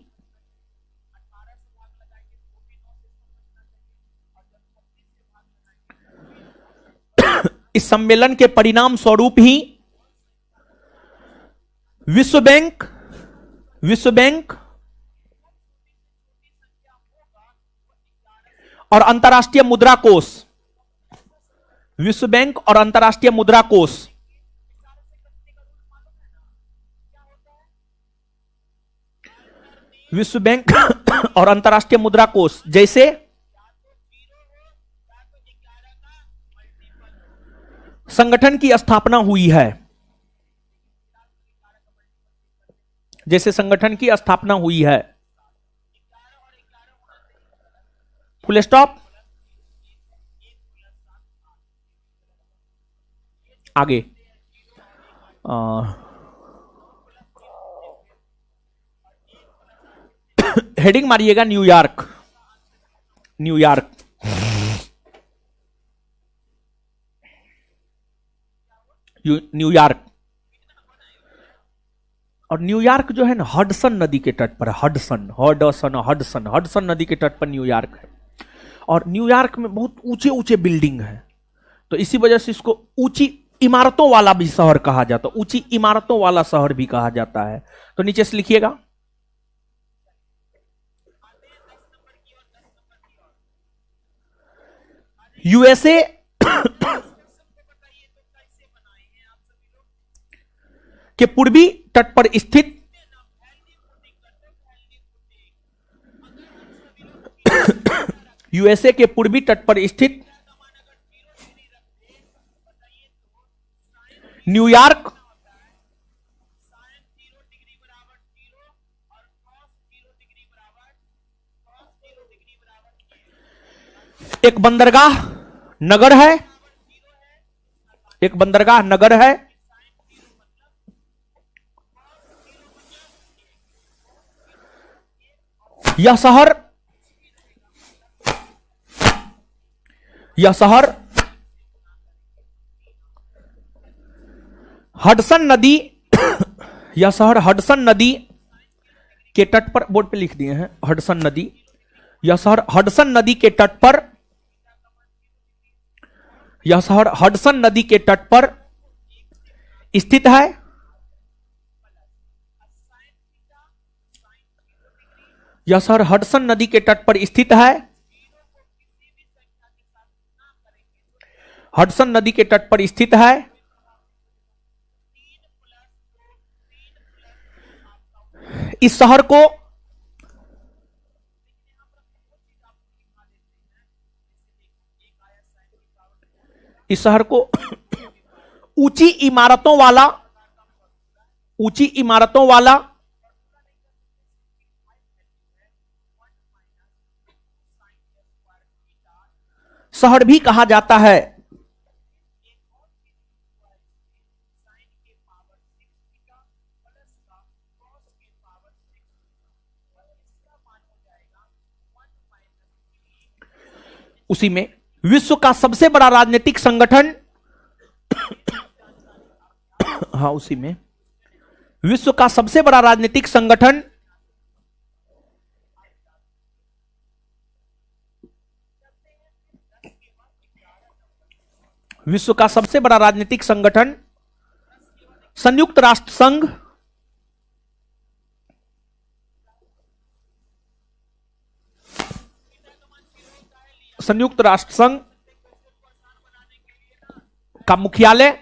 इस सम्मेलन के परिणाम स्वरूप ही विश्व बैंक और अंतर्राष्ट्रीय मुद्रा कोष विश्व बैंक और अंतर्राष्ट्रीय मुद्रा कोष विश्व बैंक और अंतर्राष्ट्रीय मुद्रा कोष जैसे संगठन की स्थापना हुई है, जैसे संगठन की स्थापना हुई है, फुल स्टॉप। आगे हेडिंग मारिएगा न्यूयॉर्क, न्यूयॉर्क। न्यूयॉर्क और न्यूयॉर्क जो है ना हडसन नदी के तट पर, हडसन हडसन हडसन हडसन नदी के तट पर न्यूयॉर्क है। और न्यूयॉर्क में बहुत ऊंचे ऊंचे बिल्डिंग है, तो इसी वजह से इसको ऊंची इमारतों वाला भी शहर कहा जाता है, ऊंची इमारतों वाला शहर भी कहा जाता है। तो नीचे से लिखिएगा यूएसए के पूर्वी तट पर स्थित यूएसए के पूर्वी तट पर स्थित न्यूयॉर्क एक बंदरगाह नगर है, एक बंदरगाह नगर है। यह शहर हडसन नदी यह शहर हडसन नदी के तट पर, बोर्ड पे लिख दिए हैं हडसन नदी, यह शहर हडसन नदी के तट पर, यह शहर हडसन नदी के तट पर स्थित है। यह शहर हडसन नदी के तट पर स्थित है, हडसन नदी के तट पर स्थित है। इस शहर को ऊंची इमारतों वाला शहर भी कहा जाता है। उसी में विश्व का सबसे बड़ा राजनीतिक संगठन हाँ, उसी में विश्व का सबसे बड़ा राजनीतिक संगठन विश्व का सबसे बड़ा राजनीतिक संगठन संयुक्त राष्ट्र संघ, संयुक्त राष्ट्र संघ का मुख्यालय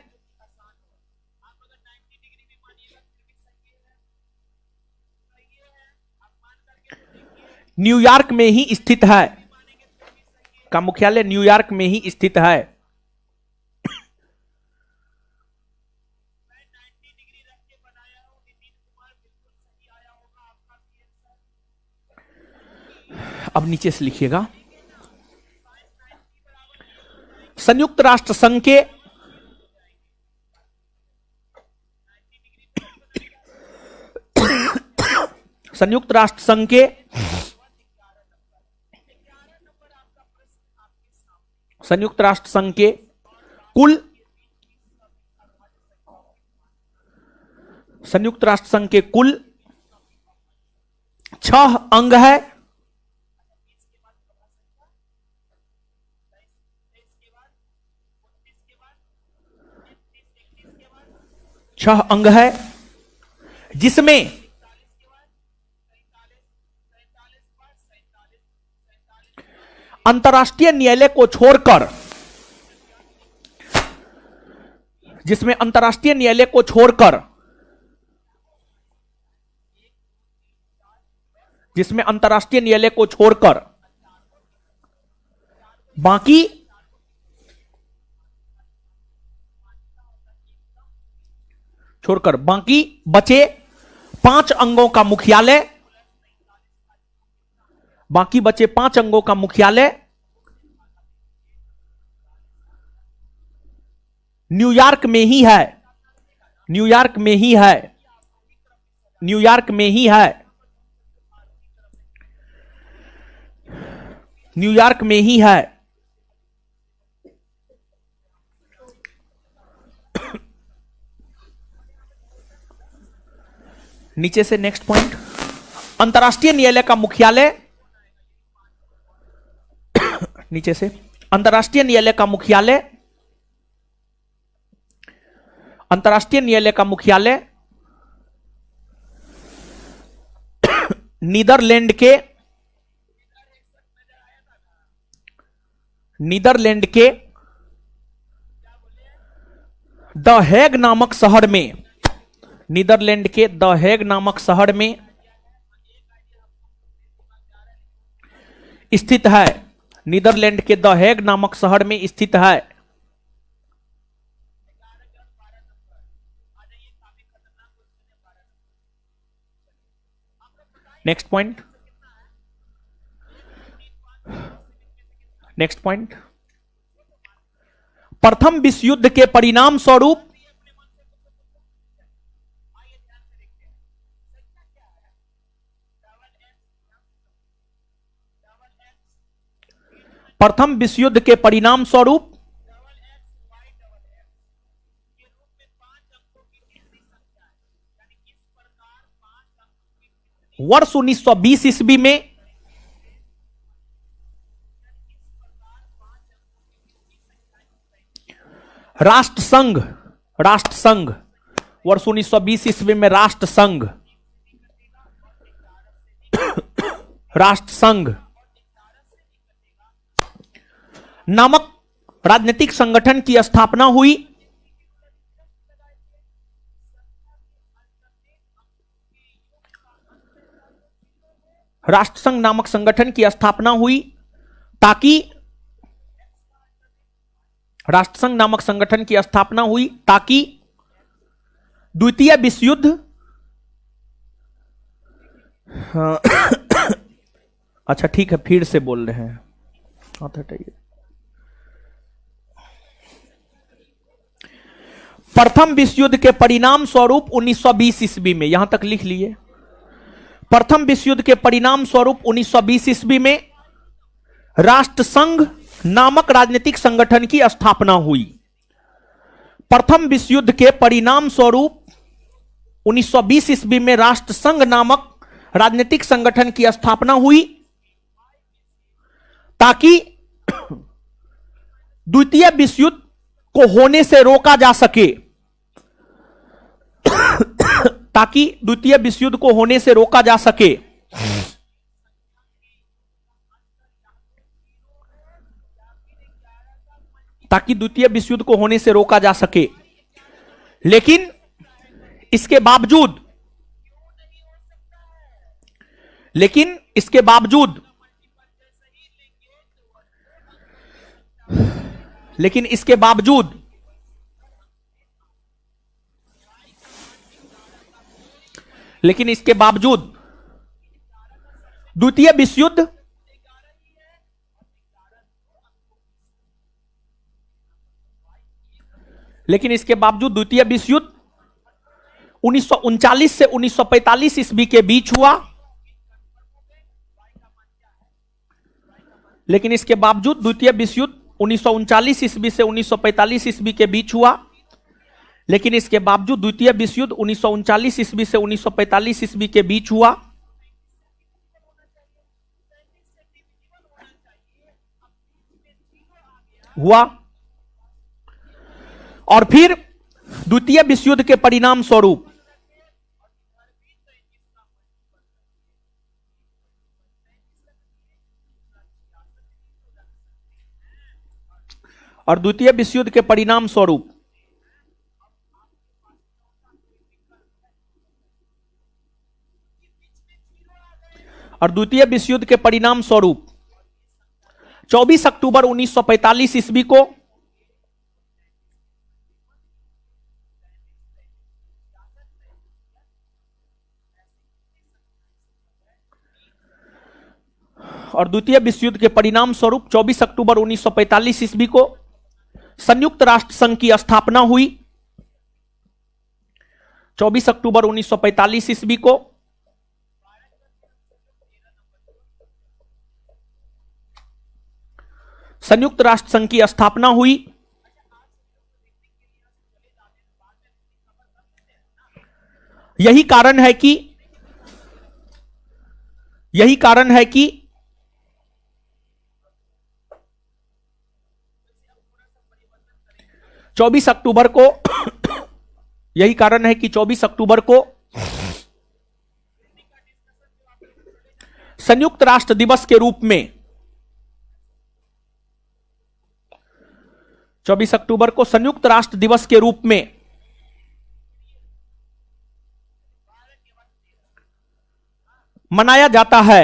न्यूयॉर्क में ही स्थित है, का मुख्यालय न्यूयॉर्क में ही स्थित है। अब नीचे से लिखिएगा संयुक्त राष्ट्र संघ के संयुक्त राष्ट्र संघ के संयुक्त राष्ट्र संघ के कुल संयुक्त राष्ट्र संघ के कुल 6 अंग है। छह अंग है जिसमें अंतर्राष्ट्रीय न्यायालय को छोड़कर जिसमें अंतर्राष्ट्रीय न्यायालय को छोड़कर बाकी बचे 5 अंगों का मुख्यालय, न्यूयॉर्क में ही है, न्यूयॉर्क में ही है, न्यूयॉर्क में ही है, न्यूयॉर्क में ही है। नीचे से नेक्स्ट पॉइंट, अंतर्राष्ट्रीय न्यायालय का मुख्यालय, नीचे से अंतर्राष्ट्रीय न्यायालय का मुख्यालय, अंतर्राष्ट्रीय न्यायालय का मुख्यालय नीदरलैंड के द हेग नामक शहर में, नीदरलैंड के द हेग नामक शहर में स्थित है, नीदरलैंड के द हेग नामक शहर में स्थित है। नेक्स्ट पॉइंट, नेक्स्ट पॉइंट, प्रथम विश्व युद्ध के परिणाम स्वरूप प्रथम विश्व युद्ध के परिणाम स्वरूप वर्ष 1920 ईस्वी में राष्ट्रसंघ, वर्ष 1920 ईस्वी में राष्ट्रसंघ नामक राजनीतिक संगठन की स्थापना हुई। राष्ट्रसंघ नामक संगठन की स्थापना हुई ताकि राष्ट्रसंघ नामक संगठन की स्थापना हुई ताकि द्वितीय विश्व युद्ध अच्छा ठीक है, फिर से बोल रहे हैं, हटाइए। प्रथम विश्व युद्ध के परिणाम स्वरूप 1920 ईस्वी में, यहां तक लिख लिए, प्रथम विश्व युद्ध के परिणाम स्वरूप 1920 ईस्वी में राष्ट्रसंघ नामक राजनीतिक संगठन की स्थापना हुई। प्रथम विश्व युद्ध के परिणाम स्वरूप 1920 ईस्वी में राष्ट्रसंघ नामक राजनीतिक संगठन की स्थापना हुई ताकि द्वितीय विश्व युद्ध को होने से रोका जा सके, ताकि द्वितीय विश्व युद्ध को होने से रोका जा सके। ताकि द्वितीय विश्व युद्ध को होने से रोका जा सके। लेकिन इसके बावजूद लेकिन इसके बावजूद लेकिन इसके बावजूद लेकिन इसके बावजूद द्वितीय विश्व युद्ध लेकिन इसके बावजूद द्वितीय विश्व युद्ध 1939 से 1945 ईस्वी के बीच हुआ। लेकिन इसके बावजूद द्वितीय विश्व युद्ध 1939 ईस्वी से 1945 ईस्वी के बीच हुआ। लेकिन इसके बावजूद द्वितीय विश्व युद्ध 1939 ईस्वी से 1945 ईस्वी के बीच हुआ। और फिर द्वितीय विश्व युद्ध के परिणाम स्वरूप और द्वितीय विश्व युद्ध के परिणाम स्वरूप 24 अक्टूबर 1945 ईस्वी को और द्वितीय विश्व युद्ध के परिणाम स्वरूप 24 अक्टूबर 1945 ईस्वी को संयुक्त राष्ट्र संघ की स्थापना हुई। 24 अक्टूबर 1945 ईस्वी को संयुक्त राष्ट्र संघ की स्थापना हुई। यही कारण है कि 24 अक्टूबर को यही कारण है कि 24 अक्टूबर को संयुक्त राष्ट्र दिवस के रूप में 24 अक्टूबर को संयुक्त राष्ट्र दिवस के रूप में मनाया जाता है।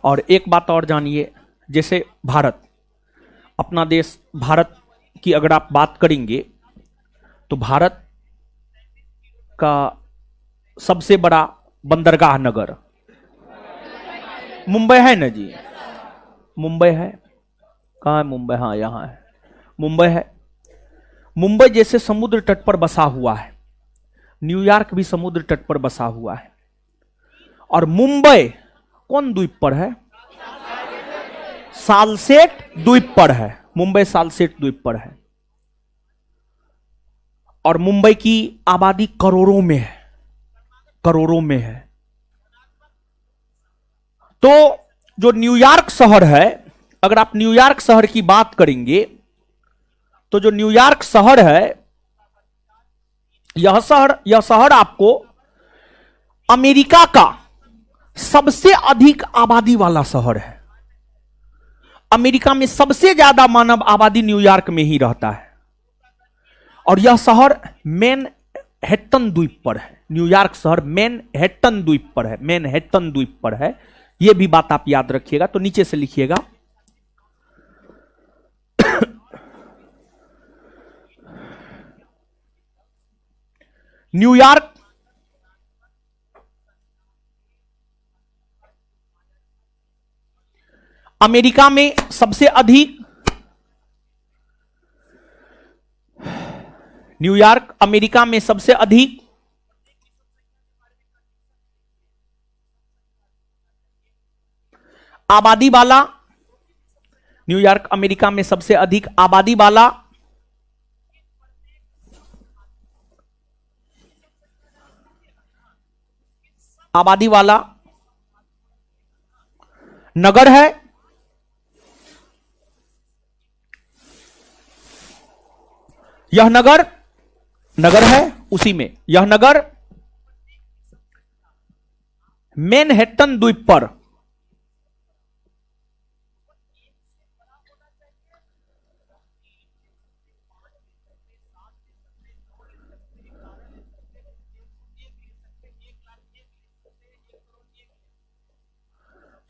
और एक बात और जानिए, जैसे भारत, अपना देश भारत की अगर आप बात करेंगे तो भारत का सबसे बड़ा बंदरगाह नगर मुंबई है ना जी। मुंबई है, कहां है मुंबई? हाँ यहां है, मुंबई है। मुंबई जैसे समुद्र तट पर बसा हुआ है, न्यूयॉर्क भी समुद्र तट पर बसा हुआ है। और मुंबई कौन द्वीप पर है? सालसेट द्वीप पर है। मुंबई सालसेट द्वीप पर है और मुंबई की आबादी करोड़ों में है, करोड़ों में है। तो जो न्यूयॉर्क शहर है, अगर आप न्यूयॉर्क शहर की बात करेंगे तो जो न्यूयॉर्क शहर है, यह शहर आपको अमेरिका का सबसे अधिक आबादी वाला शहर है। अमेरिका में सबसे ज्यादा मानव आबादी न्यूयॉर्क में ही रहता है और यह शहर मैनहट्टन द्वीप पर है। न्यूयॉर्क शहर मैनहट्टन द्वीप पर है, मैनहट्टन द्वीप पर है। यह भी बात आप याद रखिएगा, तो नीचे से लिखिएगा। न्यूयॉर्क अमेरिका में सबसे अधिक, न्यूयॉर्क अमेरिका में सबसे अधिक आबादी वाला, न्यूयॉर्क अमेरिका में सबसे अधिक आबादी वाला नगर है। यह नगर है, उसी में यह नगर मैनहट्टन द्वीप पर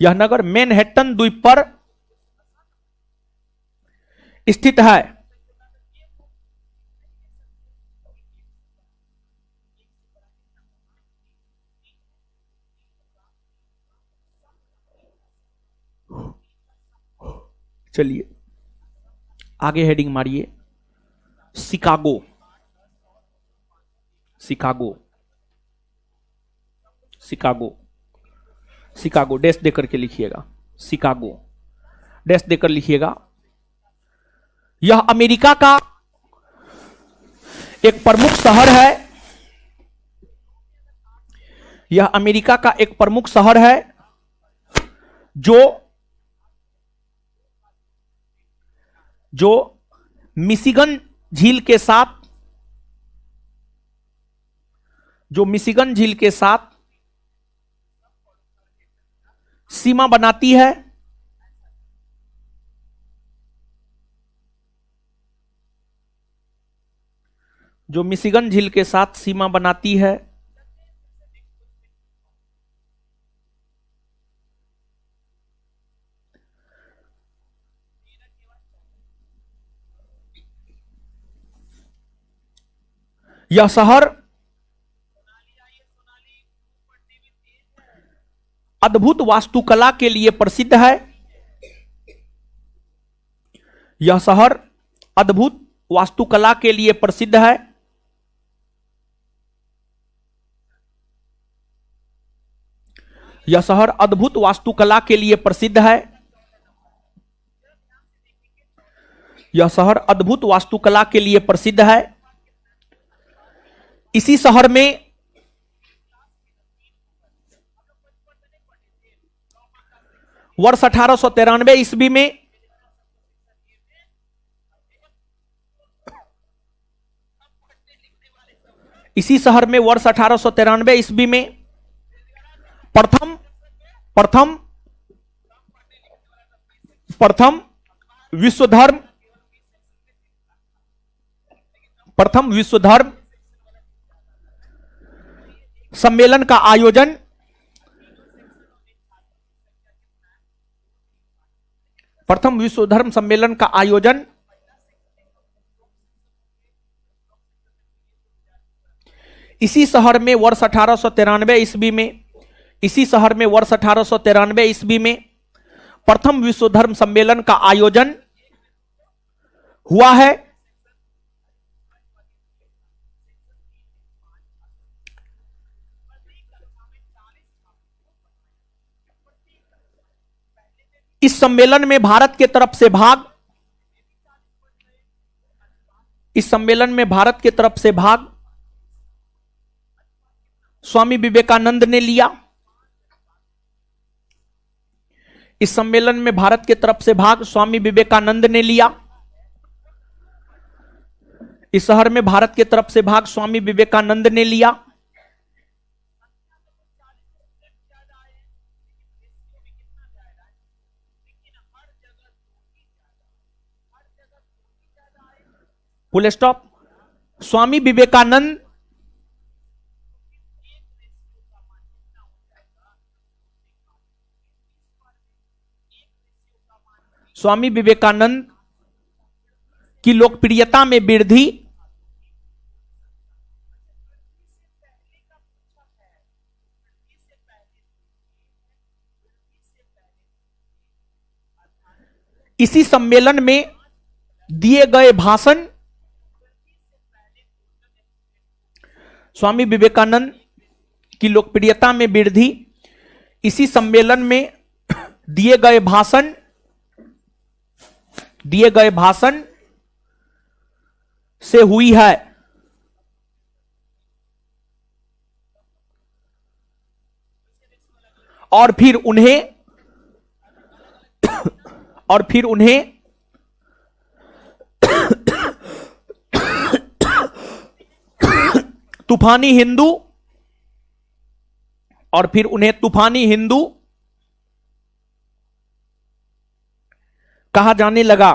यह नगर मैनहट्टन द्वीप पर स्थित है। चलिए आगे हेडिंग मारिए, Chicago. Chicago, Chicago, Chicago dash देकर के लिखिएगा, शिकागो डैश देकर लिखिएगा। यह अमेरिका का एक प्रमुख शहर है। यह अमेरिका का एक प्रमुख शहर है जो मिशिगन झील के साथ, सीमा बनाती है, जो मिशिगन झील के साथ सीमा बनाती है, यह शहर अद्भुत वास्तुकला के लिए प्रसिद्ध है। यह शहर अद्भुत वास्तुकला के लिए प्रसिद्ध है। यह शहर अद्भुत वास्तुकला के लिए प्रसिद्ध है। यह शहर अद्भुत वास्तुकला के लिए प्रसिद्ध है। इसी शहर में वर्ष 1893 ईस्वी में इसी शहर में वर्ष 1893 ईस्वी में प्रथम विश्व धर्म सम्मेलन का आयोजन प्रथम विश्व धर्म सम्मेलन का आयोजन इसी शहर में वर्ष 1893 ईस्वी में इसी शहर में वर्ष 1893 ईस्वी में प्रथम विश्व धर्म सम्मेलन का आयोजन हुआ है। इस सम्मेलन में भारत के तरफ से भाग इस सम्मेलन में भारत के तरफ से भाग स्वामी विवेकानंद ने लिया। इस सम्मेलन में भारत के तरफ से भाग स्वामी विवेकानंद ने लिया। इस शहर में भारत के तरफ से भाग स्वामी विवेकानंद ने लिया। Full stop. स्वामी विवेकानंद की लोकप्रियता में वृद्धि इसी सम्मेलन में दिए गए भाषण स्वामी विवेकानंद की लोकप्रियता में वृद्धि इसी सम्मेलन में दिए गए भाषण से हुई है। और फिर उन्हें तूफानी हिंदू कहा जाने लगा।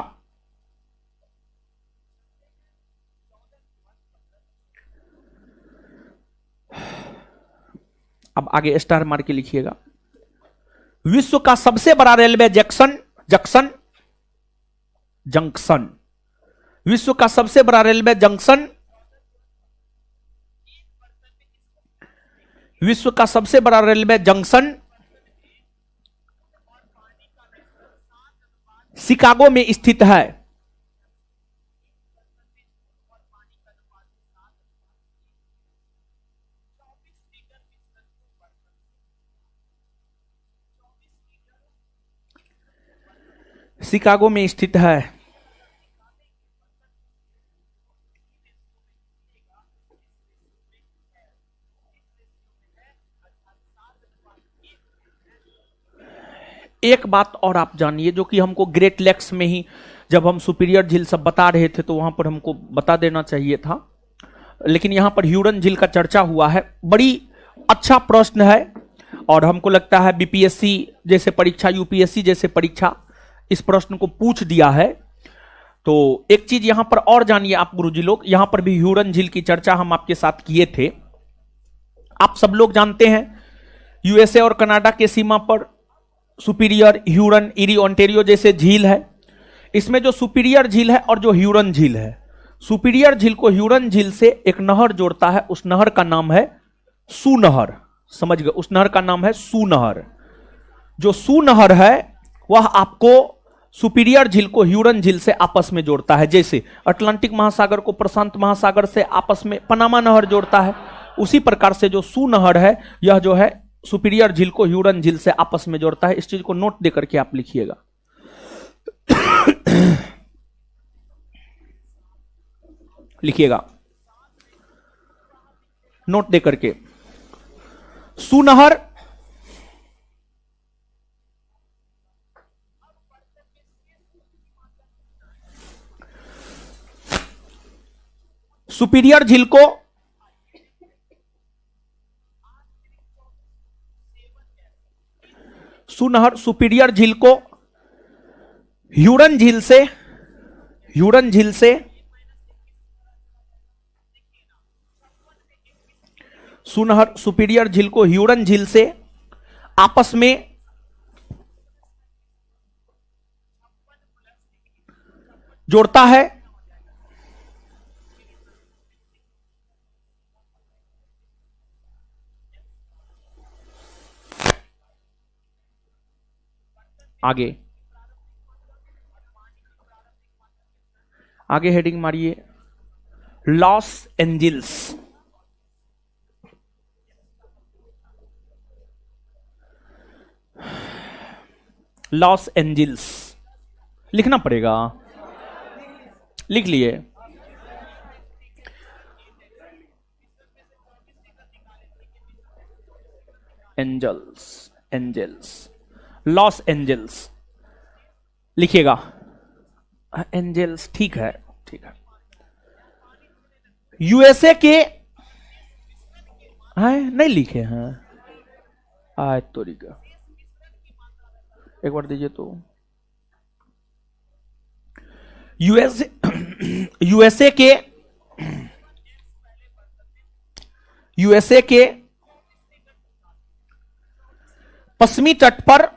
अब आगे स्टार मार के लिखिएगा। विश्व का सबसे बड़ा रेलवे जंक्शन विश्व का सबसे बड़ा रेलवे जंक्शन विश्व का सबसे बड़ा रेलवे जंक्शन शिकागो में स्थित है। शिकागो में स्थित है। एक बात और आप जानिए जो कि हमको ग्रेट लेक्स में ही जब हम सुपीरियर झील सब बता रहे थे तो वहां पर हमको बता देना चाहिए था, लेकिन यहां पर ह्यूरन झील का चर्चा हुआ है। बड़ी अच्छा प्रश्न है और हमको लगता है बीपीएससी जैसे परीक्षा, यूपीएससी जैसे परीक्षा इस प्रश्न को पूछ दिया है। तो एक चीज यहां पर और जानिए आप गुरुजी लोग, यहां पर भी ह्यूरन झील की चर्चा हम आपके साथ किए थे। आप सब लोग जानते हैं यूएसए और कनाडा के सीमा पर सुपीरियर, ह्यूरन, इरी, ओंटेरियो जैसे झील है। इसमें जो सुपीरियर झील है और जो ह्यूरन झील है, सुपीरियर झील को ह्यूरन झील से एक नहर जोड़ता है, उस नहर का नाम है सू नहर। समझ गए? उस नहर का नाम है सू नहर। जो सू नहर है वह आपको सुपीरियर झील को ह्यूरन झील से आपस में जोड़ता है। जैसे अटलांटिक महासागर को प्रशांत महासागर से आपस में पनामा नहर जोड़ता है, उसी प्रकार से जो सू नहर है यह जो है सुपीरियर झील को ह्यूरन झील से आपस में जोड़ता है। इस चीज को नोट देकर के आप लिखिएगा। लिखिएगा नोट देकर के, सू नहर सुपीरियर झील को सुनहर सुपीरियर झील को ह्यूरन झील से सुनहर सुपीरियर झील को ह्यूरन झील से आपस में जोड़ता है। आगे आगे हेडिंग मारिए, लॉस एंजल्स। लॉस एंजल्स लिखना पड़ेगा, लिख लिए। एंजल्स, एंजल्स, लॉस एंजल्स लिखिएगा। एंजल्स ठीक है, ठीक है। यूएसए के हैं, नहीं लिखे हैं। आय तोरी का, एक बार दीजिए तो। यूएसए के पश्चिमी तट पर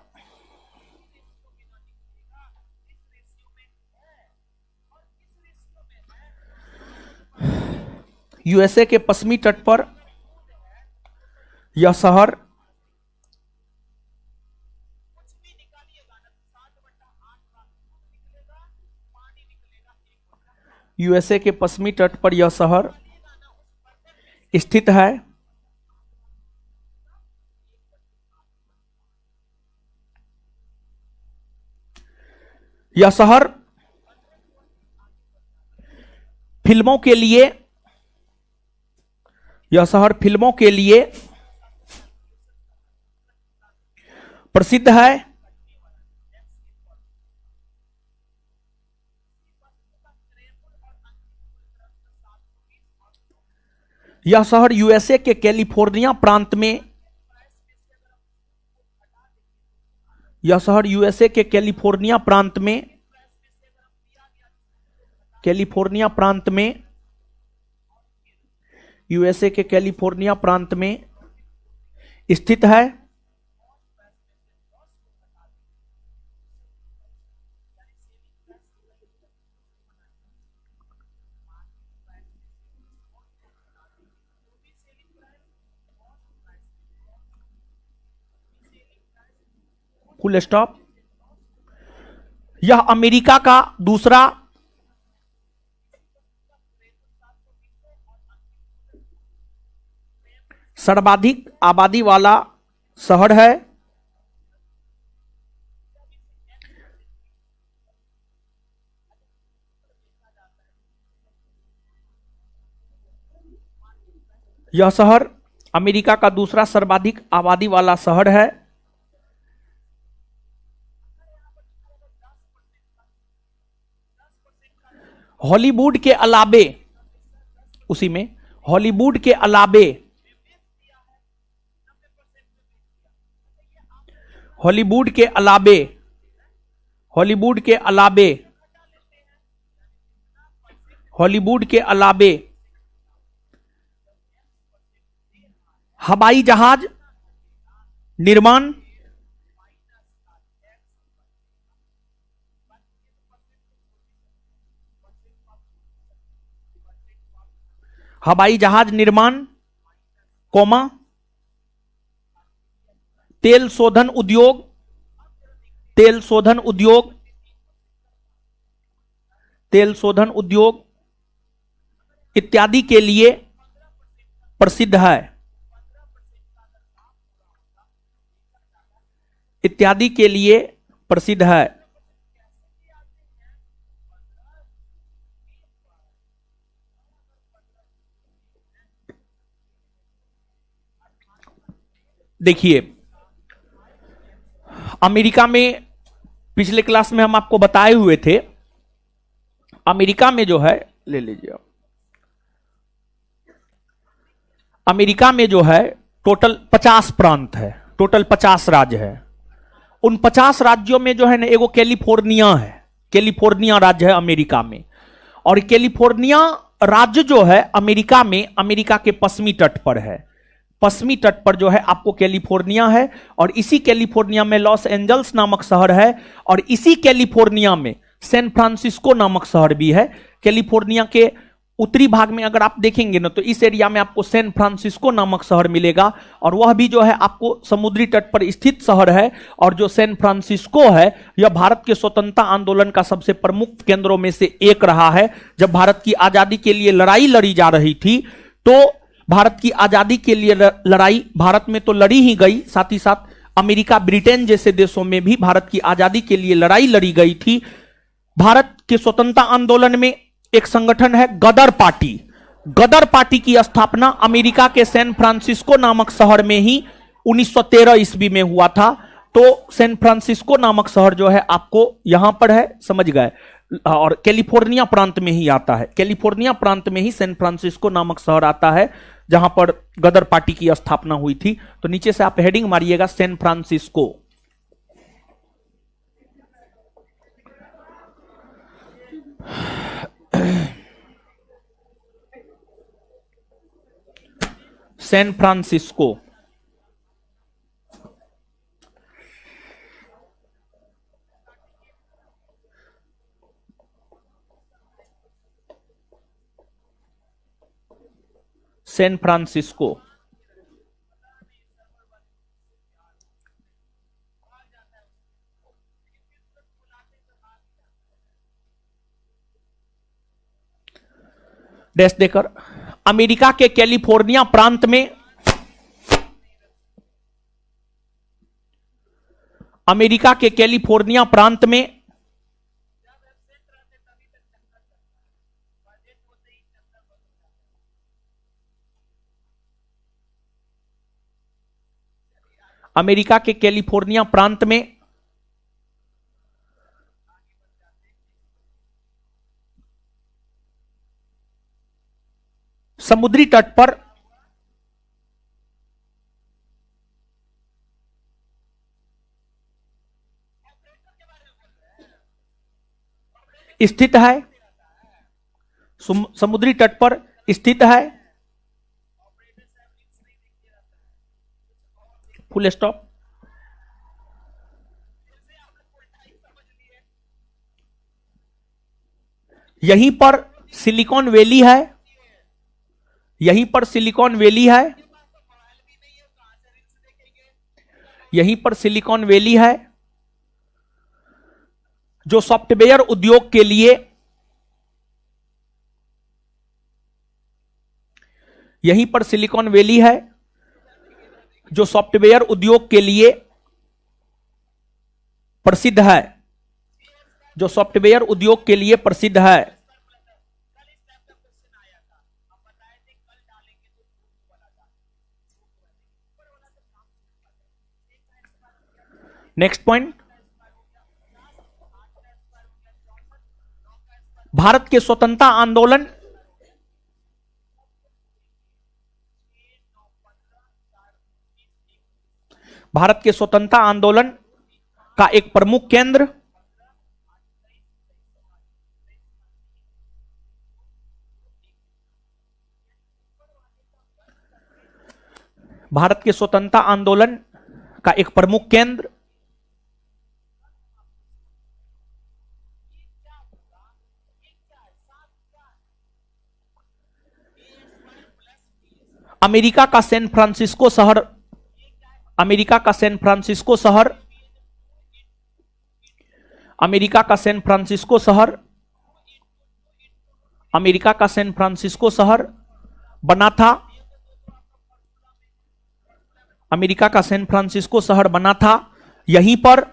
यूएसए के पश्चिमी तट पर यह शहर यूएसए के पश्चिमी तट पर यह शहर स्थित है। यह शहर फिल्मों के लिए प्रसिद्ध है। यह शहर यूएसए के कैलिफोर्निया प्रांत में यूएसए के कैलिफोर्निया प्रांत में स्थित है। Full stop. यह अमेरिका का दूसरा सर्वाधिक आबादी वाला शहर है। यह शहर अमेरिका का दूसरा सर्वाधिक आबादी वाला शहर है। हॉलीवुड के अलावे, उसी में हॉलीवुड के अलावे हॉलीवुड के अलावे, हॉलीवुड के अलावे, हॉलीवुड के अलावे हवाई जहाज निर्माण, हवाई जहाज निर्माण, कोमा, तेल शोधन उद्योग, तेल शोधन उद्योग, तेल शोधन उद्योग इत्यादि के लिए प्रसिद्ध है, इत्यादि के लिए प्रसिद्ध है। देखिए, अमेरिका में पिछले क्लास में हम आपको बताए हुए थे, अमेरिका में जो है, ले लीजिए, अमेरिका में जो है टोटल 50 प्रांत है, टोटल 50 राज्य है। उन 50 राज्यों में जो है ना एगो कैलिफोर्निया है, कैलिफोर्निया राज्य है अमेरिका में। और कैलिफोर्निया राज्य जो है अमेरिका में, अमेरिका के पश्चिमी तट पर है, पश्चिमी तट पर जो है आपको कैलिफोर्निया है। और इसी कैलिफोर्निया में लॉस एंजल्स नामक शहर है, और इसी कैलिफोर्निया में सैन फ्रांसिस्को नामक शहर भी है। कैलिफोर्निया के उत्तरी भाग में अगर आप देखेंगे ना तो इस एरिया में आपको सैन फ्रांसिस्को नामक शहर मिलेगा, और वह भी जो है आपको समुद्री तट पर स्थित शहर है। और जो सैन फ्रांसिस्को है यह भारत के स्वतंत्रता आंदोलन का सबसे प्रमुख केंद्रों में से एक रहा है। जब भारत की आजादी के लिए लड़ाई लड़ी जा रही थी तो भारत की आजादी के लिए लड़ाई भारत में तो लड़ी ही गई, साथ ही साथ अमेरिका, ब्रिटेन जैसे देशों में भी भारत की आजादी के लिए लड़ाई लड़ी गई थी। भारत के स्वतंत्रता आंदोलन में एक संगठन है गदर पार्टी। गदर पार्टी की स्थापना अमेरिका के सैन फ्रांसिस्को नामक शहर में ही 1913 ईस्वी में हुआ था। तो सैन फ्रांसिस्को नामक शहर जो है आपको यहां पर है, समझ गए, और कैलिफोर्निया प्रांत में ही आता है, कैलिफोर्निया प्रांत में ही सैन फ्रांसिस्को नामक शहर आता है जहां पर गदर पार्टी की स्थापना हुई थी। तो नीचे से आप हेडिंग मारिएगा San Francisco. San Francisco, San Francisco. Dash देकर अमेरिका के कैलिफोर्निया प्रांत में, अमेरिका के कैलिफोर्निया प्रांत में अमेरिका के कैलिफोर्निया प्रांत में समुद्री तट पर स्थित है, समुद्री तट पर स्थित है, फुल स्टॉप। यहीं पर सिलिकॉन वैली है, यहीं पर सिलिकॉन वैली है, यहीं पर सिलिकॉन वैली है जो सॉफ्टवेयर उद्योग के लिए, यहीं पर सिलिकॉन वैली है जो सॉफ्टवेयर उद्योग के लिए प्रसिद्ध है, जो सॉफ्टवेयर उद्योग के लिए प्रसिद्ध है। नेक्स्ट पॉइंट, भारत के स्वतंत्रता आंदोलन, भारत के स्वतंत्रता आंदोलन का एक प्रमुख केंद्र, भारत के स्वतंत्रता आंदोलन का एक प्रमुख केंद्र, अमेरिका का सैन फ्रांसिस्को शहर, अमेरिका का सैन फ्रांसिस्को शहर, अमेरिका का सैन फ्रांसिस्को शहर, अमेरिका का सैन फ्रांसिस्को शहर बना था, अमेरिका का सैन फ्रांसिस्को शहर बना था। यहीं पर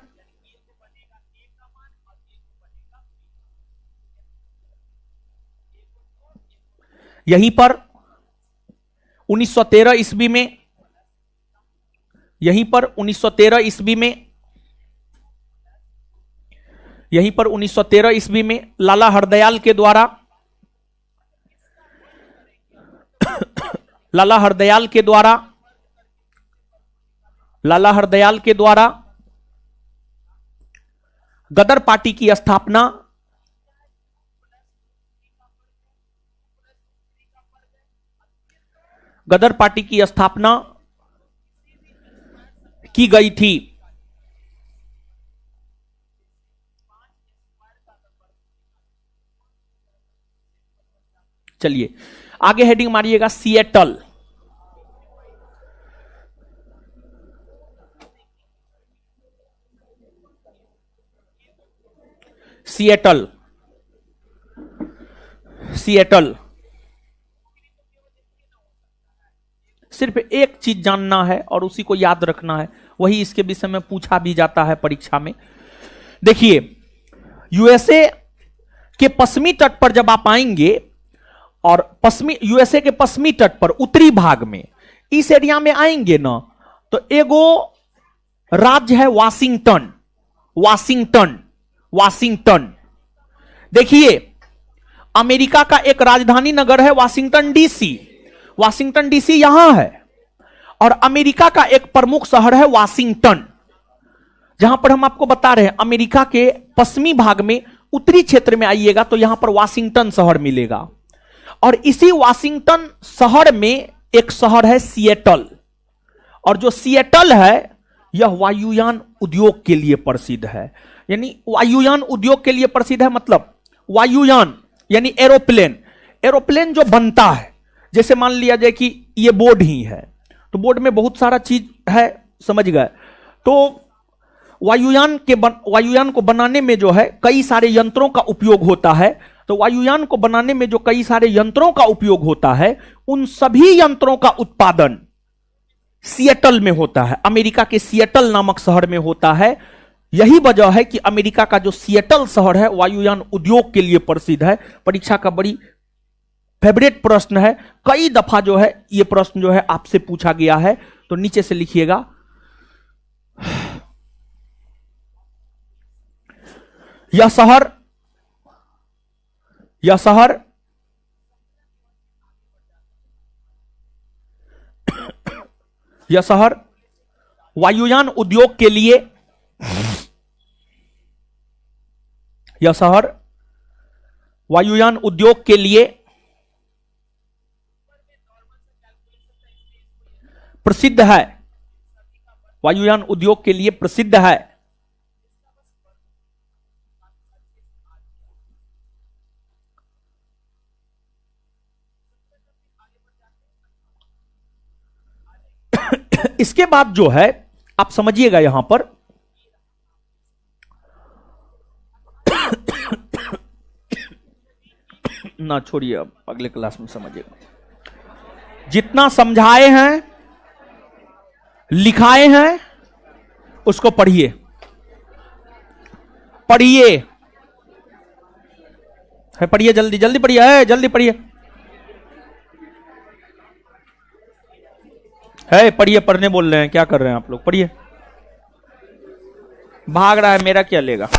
यहीं पर 1913 ईस्वी में, यहीं पर 1913 ईस्वी में, यहीं पर 1913 ईस्वी में लाला हरदयाल के द्वारा, लाला हरदयाल के द्वारा, लाला हरदयाल के द्वारा गदर पार्टी की स्थापना, गदर पार्टी की स्थापना की गई थी। चलिए आगे हेडिंग मारिएगा सिएटल। Seattle, Seattle. सिर्फ एक चीज जानना है और उसी को याद रखना है, वही इसके विषय में पूछा भी जाता है परीक्षा में। देखिए यूएसए के पश्चिमी तट पर जब आप आएंगे और पश्चिमी यूएसए के पश्चिमी तट पर उत्तरी भाग में इस एरिया में आएंगे ना, तो एगो राज्य है वाशिंगटन, वाशिंगटन, वाशिंगटन। देखिए अमेरिका का एक राजधानी नगर है वाशिंगटन डीसी, वाशिंगटन डीसी यहां है, और अमेरिका का एक प्रमुख शहर है वाशिंगटन। जहां पर हम आपको बता रहे हैं अमेरिका के पश्चिमी भाग में उत्तरी क्षेत्र में आइएगा तो यहां पर वाशिंगटन शहर मिलेगा, और इसी वाशिंगटन शहर में एक शहर है सिएटल, और जो सिएटल है यह वायुयान उद्योग के लिए प्रसिद्ध है। यानी वायुयान उद्योग के लिए प्रसिद्ध है, मतलब वायुयान यानी एरोप्लेन, एरोप्लेन जो बनता है, जैसे मान लिया जाए कि ये बोर्ड ही है, तो बोर्ड में बहुत सारा चीज है, समझ गए। तो वायुयान को बनाने में जो है कई सारे यंत्रों का उपयोग होता है, तो वायुयान को बनाने में जो कई सारे यंत्रों का उपयोग होता है, उन सभी यंत्रों का उत्पादन सिएटल में होता है, अमेरिका के सिएटल नामक शहर में होता है। यही वजह है कि अमेरिका का जो सिएटल शहर है वायुयान उद्योग के लिए प्रसिद्ध है। परीक्षा का बड़ी फेवरेट प्रश्न है, कई दफा जो है यह प्रश्न जो है आपसे पूछा गया है, तो नीचे से लिखिएगा। यह शहर, यह शहर यह शहर वायुयान उद्योग के लिए, यह शहर वायुयान उद्योग के लिए प्रसिद्ध है, वायुयान उद्योग के लिए प्रसिद्ध है। इसके बाद जो है आप समझिएगा यहां पर ना छोड़िए, अब अगले क्लास में समझिएगा। जितना समझाए हैं लिखाए हैं उसको पढ़िए, पढ़िए है, पढ़िए जल्दी जल्दी पढ़िए, है जल्दी पढ़िए, है पढ़िए, पढ़ने बोल रहे हैं, क्या कर रहे हैं आप लोग, पढ़िए। भाग रहा है, मेरा क्या लेगा।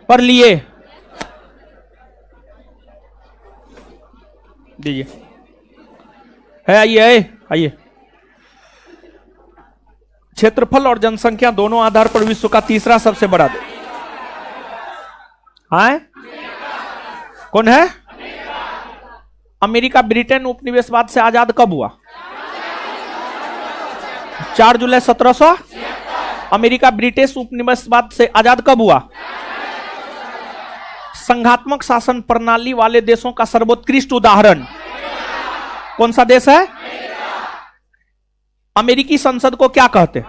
पर लिए दीजिए है। आइए आइए। क्षेत्रफल और जनसंख्या दोनों आधार पर विश्व का तीसरा सबसे बड़ा देश है कौन है? अमेरिका। ब्रिटेन उपनिवेशवाद से आजाद कब हुआ? 4 जुलाई 1700। अमेरिका ब्रिटिश उपनिवेशवाद से आजाद कब हुआ? संघात्मक शासन प्रणाली वाले देशों का सर्वोत्कृष्ट उदाहरण कौन सा देश है? अमेरिकी संसद को क्या कहते हैं?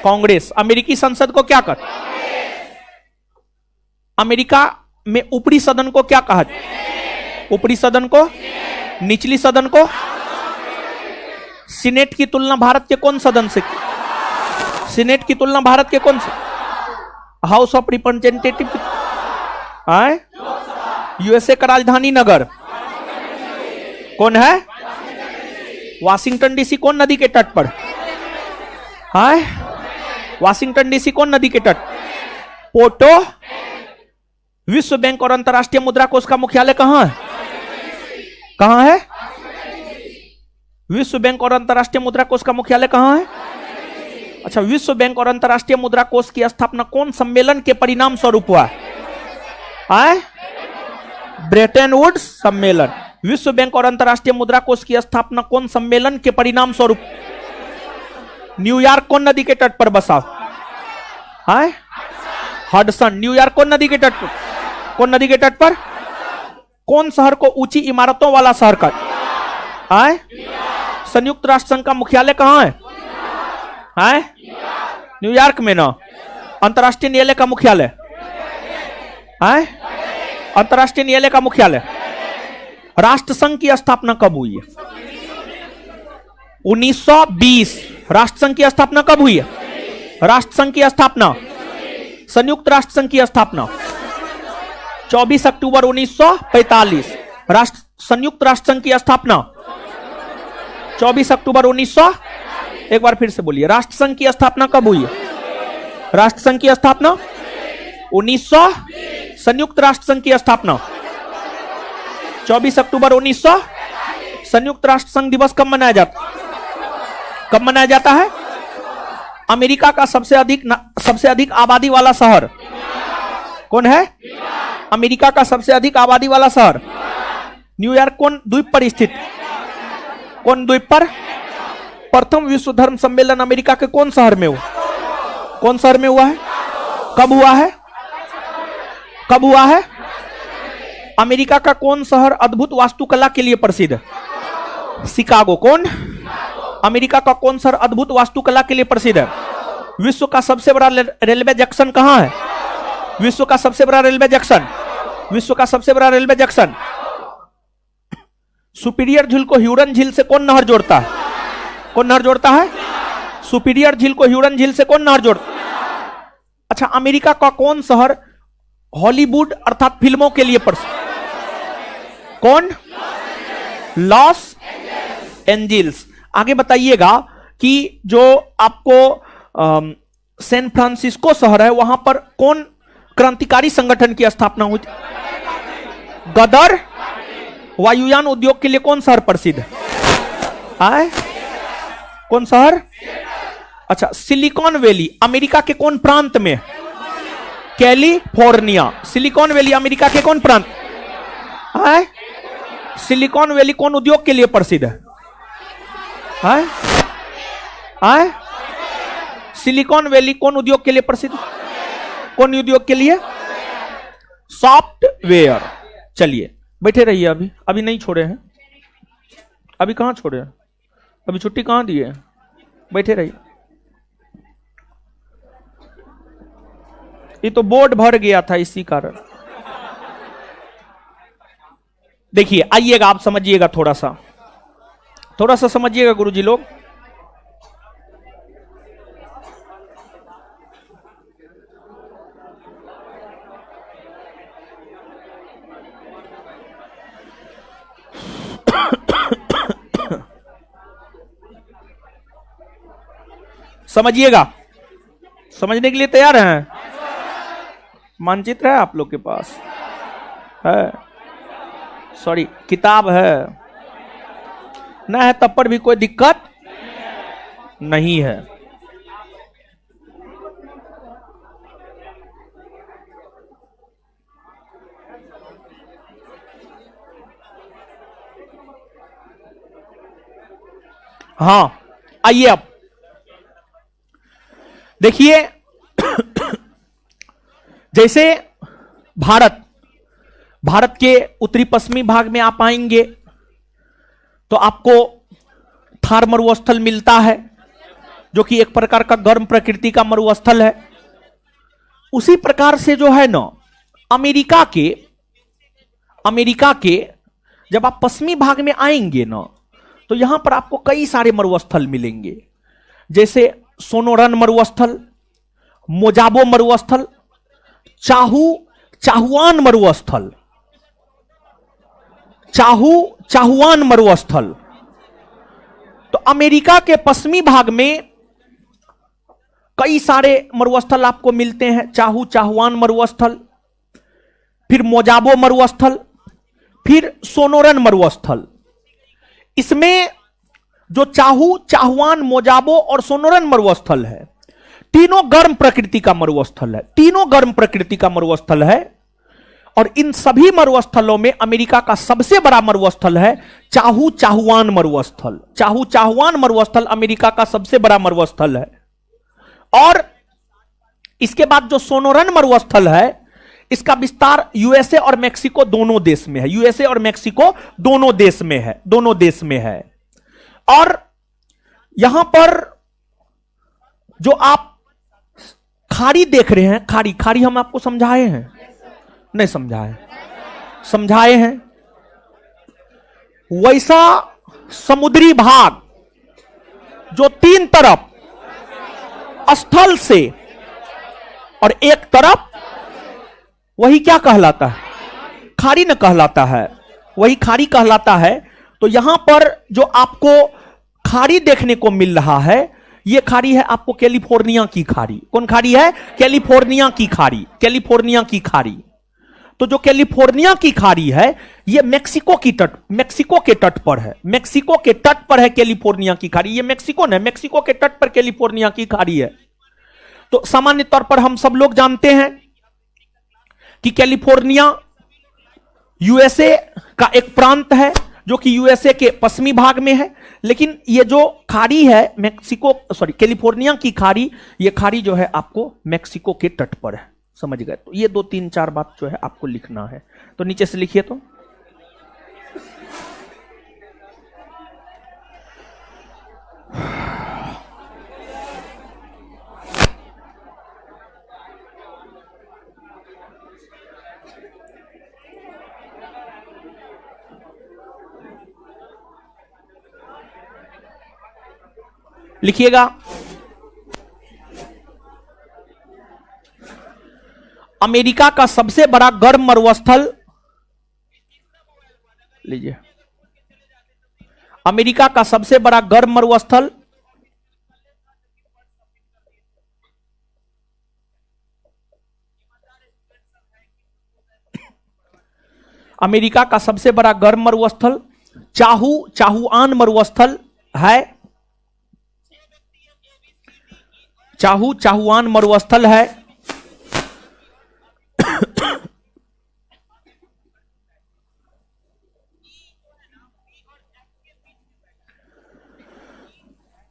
कांग्रेस। अमेरिकी संसद को क्या कहते हैं? अमेरिका में ऊपरी सदन को क्या कहा जाता है? ऊपरी सदन को, निचली सदन को। सीनेट की तुलना भारत के कौन सदन से की? सीनेट की तुलना भारत के कौन से? House of representative. यूएसए का राजधानी नगर कौन है? Washington DC. कौन नदी के तट पर? वाशिंगटन डीसी कौन नदी के तट? पोर्टो। विश्व बैंक और अंतरराष्ट्रीय मुद्रा कोष का मुख्यालय कहां है? कहां है? विश्व बैंक और अंतरराष्ट्रीय मुद्रा कोष का मुख्यालय कहां है? अच्छा, विश्व बैंक और अंतरराष्ट्रीय मुद्रा कोष की स्थापना कौन सम्मेलन के परिणाम स्वरूप हुआ है? ब्रेटन वुड्स सम्मेलन। विश्व बैंक और अंतरराष्ट्रीय मुद्रा कोष की स्थापना कौन सम्मेलन के परिणाम स्वरूप? न्यूयॉर्क कौन नदी के तट पर बसा? हडसन। न्यूयॉर्क कौन नदी के तट पर? कौन नदी के तट पर? कौन शहर को ऊंची इमारतों वाला शहर का? संयुक्त राष्ट्र संघ का मुख्यालय कहां है? न्यूयॉर्क में ना। अंतरराष्ट्रीय न्यायालय का मुख्यालय? अंतरराष्ट्रीय न्यायालय का मुख्यालय। राष्ट्रसंघ की स्थापना कब हुई है? 1920। राष्ट्रसंघ की स्थापना कब हुई है? राष्ट्रसंघ की स्थापना, संयुक्त राष्ट्र संघ की स्थापना 24 अक्टूबर 1945। संयुक्त राष्ट्र संघ की स्थापना 24 अक्टूबर 1900। एक बार फिर से बोलिए, राष्ट्रसंघ की स्थापना कब हुई है? राष्ट्रसंघ की स्थापना 1900। संयुक्त राष्ट्र संघ की स्थापना 24 अक्टूबर 1900। संयुक्त राष्ट्र संघ दिवस कब मनाया जाता है? कब मनाया जाता है? अमेरिका का सबसे अधिक आबादी वाला शहर कौन है? अमेरिका का सबसे अधिक आबादी वाला शहर न्यूयॉर्क। कौन द्वीप पर स्थित? कौन द्वीप पर? प्रथम विश्व धर्म सम्मेलन अमेरिका के कौन शहर में हुआ? कौन शहर में हुआ है? कब हुआ है? कब हुआ है? अमेरिका का कौन शहर अद्भुत वास्तुकला के लिए प्रसिद्ध है? शिकागो। कौन? अमेरिका का कौन शहर अद्भुत वास्तुकला के लिए प्रसिद्ध है? विश्व का सबसे बड़ा रेलवे जंक्शन कहां है? विश्व का सबसे बड़ा रेलवे जंक्शन, विश्व का सबसे बड़ा रेलवे जंक्शन। सुपीरियर झील को ह्यूरन झील से कौन नहर जोड़ता है? कौन नहर जोड़ता है? सुपीरियर झील को ह्यूरन झील से कौन नहर जोड़ता है? अच्छा, अमेरिका का कौन शहर हॉलीवुड अर्थात फिल्मों के लिए प्रसिद्ध? कौन? Los Angeles. आगे बताइएगा कि जो आपको सैन फ्रांसिस्को शहर है, वहां पर कौन क्रांतिकारी संगठन की स्थापना हुई थी? गदर। वायुयान उद्योग के लिए कौन शहर प्रसिद्ध है? कौन शहर? अच्छा, सिलिकॉन वैली अमेरिका के कौन प्रांत में? कैलिफोर्निया। सिलिकॉन वैली अमेरिका के कौन प्रांत है? सिलिकॉन वैली कौन उद्योग के लिए प्रसिद्ध है? सिलिकॉन वैली कौन उद्योग के लिए प्रसिद्ध? कौन उद्योग के लिए? सॉफ्टवेयर। चलिए बैठे रहिए, अभी नहीं छोड़े हैं। अभी कहां छोड़े हैं? अभी छुट्टी कहां दी है? बैठे रहिए। ये तो बोर्ड भर गया था इसी कारण। देखिए आइएगा, आप समझिएगा, थोड़ा सा समझिएगा गुरुजी लोग। समझिएगा, समझने के लिए तैयार हैं? मानचित्र है आप लोग के पास? है? सॉरी, किताब है ना? है तब पर भी कोई दिक्कत नहीं है। हां, आइए अब देखिए। जैसे भारत के उत्तरी पश्चिमी भाग में आप आएंगे तो आपको थार मरुस्थल मिलता है, जो कि एक प्रकार का गर्म प्रकृति का मरुस्थल है। उसी प्रकार से जो है ना, अमेरिका के जब आप पश्चिमी भाग में आएंगे ना, तो यहां पर आपको कई सारे मरुस्थल मिलेंगे, जैसे सोनोरन मरुस्थल, मोजाबो मरुस्थल, चाहुआन मरुस्थल, चाहुआन मरुस्थल। तो अमेरिका के पश्चिमी भाग में कई सारे मरुस्थल आपको मिलते हैं। चाहुआन मरुस्थल, फिर मोजाबो मरुस्थल, फिर सोनोरन मरुस्थल। इसमें जो चाहुआन, मोजाबो और सोनोरन मरुस्थल है, तीनों गर्म प्रकृति का मरुस्थल है। और इन सभी मरुस्थलों में अमेरिका का सबसे बड़ा मरुस्थल है चाहुआन मरुस्थल। चाहुआन मरुस्थल अमेरिका का सबसे बड़ा मरुस्थल है। और इसके बाद जो सोनोरन मरुस्थल है, इसका विस्तार यूएसए और मेक्सिको दोनों देश में है। यूएसए और मेक्सिको दोनों देश में है। और यहां पर जो आप खाड़ी देख रहे हैं, खाड़ी हम आपको समझाए हैं? नहीं समझाए हैं। वैसा समुद्री भाग जो तीन तरफ स्थल से और एक तरफ, वही क्या कहलाता है? खाड़ी न कहलाता है, वही खाड़ी कहलाता है। तो यहां पर जो आपको खाड़ी देखने को मिल रहा है, यह खाड़ी है आपको कैलिफोर्निया की खाड़ी। कौन खाड़ी है? कैलिफोर्निया की खाड़ी। तो जो कैलिफोर्निया की खाड़ी है, यह मेक्सिको के तट पर है। मेक्सिको के तट पर है कैलिफोर्निया की खाड़ी। यह मेक्सिको के तट पर कैलिफोर्निया की खाड़ी है। तो सामान्य तौर पर हम सब लोग जानते हैं कि कैलिफोर्निया यूएसए का एक प्रांत है, जो कि यूएसए के पश्चिमी भाग में है। लेकिन ये जो खाड़ी है कैलिफोर्निया की खाड़ी, ये खाड़ी जो है आपको मेक्सिको के तट पर है। समझ गए? तो ये 2-3-4 बात जो है आपको लिखना है। तो नीचे से लिखिए। तो लिखिएगा, अमेरिका का सबसे बड़ा गर्म मरुस्थल, लीजिए, अमेरिका का सबसे बड़ा गर्म मरुस्थल अमेरिका का सबसे बड़ा गर्म मरुस्थल चाहुआन मरुस्थल है। चाहुआन मरुस्थल है।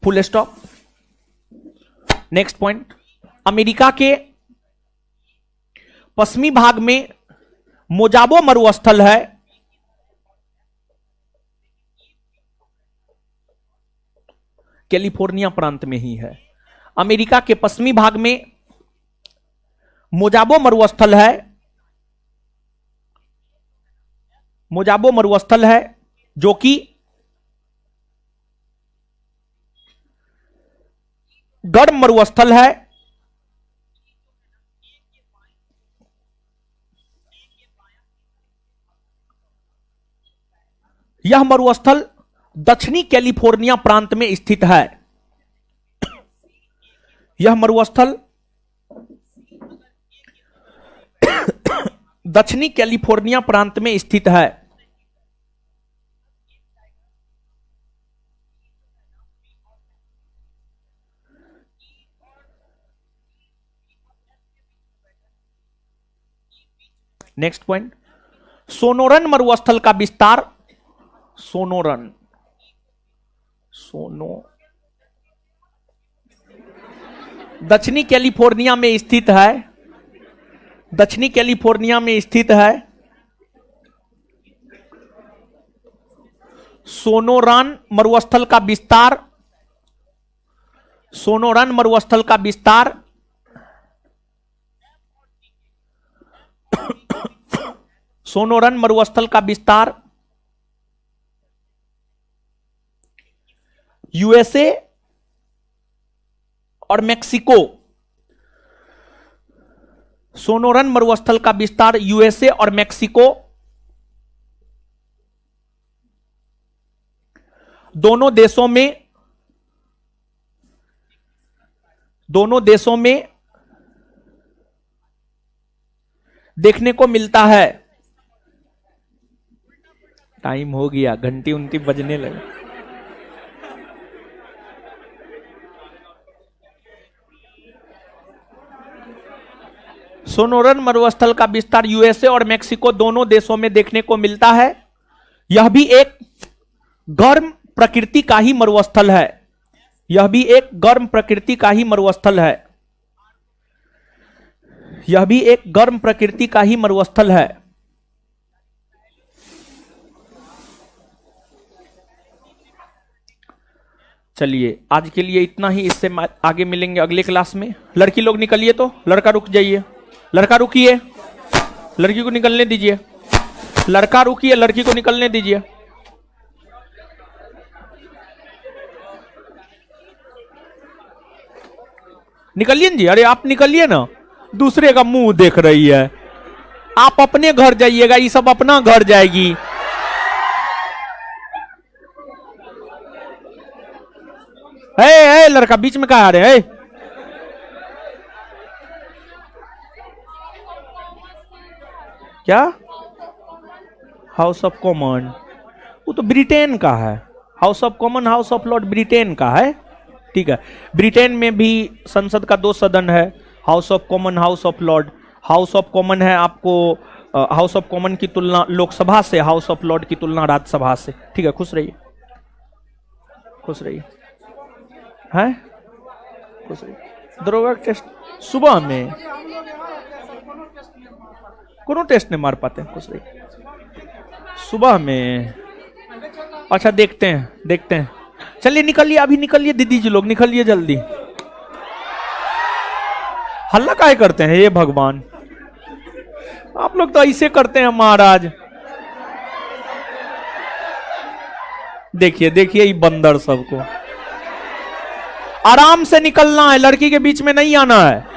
Full stop. Next point, America के पश्चिमी भाग में मोजाबो मरुस्थल है। कैलिफोर्निया प्रांत में ही है। अमेरिका के पश्चिमी भाग में मोजाबो मरुस्थल है। मोजाबो मरुस्थल है जो कि गर्म मरुस्थल है। यह मरुस्थल दक्षिणी कैलिफोर्निया प्रांत में स्थित है। यह मरुस्थल दक्षिणी कैलिफोर्निया प्रांत में स्थित है। नेक्स्ट पॉइंट, सोनोरन मरुस्थल का विस्तार। सोनो दक्षिणी कैलिफोर्निया में स्थित है। दक्षिणी कैलिफोर्निया में स्थित है। सोनोरन मरुस्थल का विस्तार। सोनोरन मरुस्थल का विस्तार सोनोरन मरुस्थल का विस्तार यूएसए और मेक्सिको। सोनोरन मरुस्थल का विस्तार यूएसए और मेक्सिको दोनों देशों में देखने को मिलता है। टाइम हो गया, घंटी उंटी बजने लगे। सोनोरन मरुस्थल का विस्तार यूएसए और मेक्सिको दोनों देशों में देखने को मिलता है। यह भी एक गर्म प्रकृति का ही मरुस्थल है। यह भी एक गर्म प्रकृति का ही मरुस्थल है। यह भी एक गर्म प्रकृति का ही मरुस्थल है। चलिए आज के लिए इतना ही। इससे आगे मिलेंगे अगले क्लास में। लड़की लोग निकलिए, तो लड़का रुक जाइए। लड़का रुकिए, लड़की को निकलने दीजिए। लड़का रुकिए, लड़की को निकलने दीजिए। निकलिए जी। अरे आप निकलिए ना, दूसरे का मुंह देख रही है। आप अपने घर जाइएगा, ये सब अपना घर जाएगी। लड़का बीच में कहा आ रहे हैं? क्या हाउस ऑफ कॉमन? वो तो ब्रिटेन का है। House of common, house of Lord Britain का है। ठीक है, ब्रिटेन में भी संसद का 2 सदन है, house of common, house of Lord. House of common है आपको, हाउस ऑफ कॉमन की तुलना लोकसभा से, हाउस ऑफ लॉर्ड की तुलना राज्यसभा से। ठीक है, खुश रहिए, खुश रहिए। है खुश रहिए। दरोगा टेस्ट सुबह में कोनो टेस्ट नहीं मार पाते हैं। खुश रहिए। सुबह में अच्छा, देखते हैं। चलिए निकलिए, अभी निकलिए दीदी जी लोग, निकलिए जल्दी। हल्ला काहे करते हैं? ये भगवान, आप लोग तो ऐसे करते हैं महाराज। देखिए ये बंदर सबको। आराम से निकलना है, लड़की के बीच में नहीं आना है।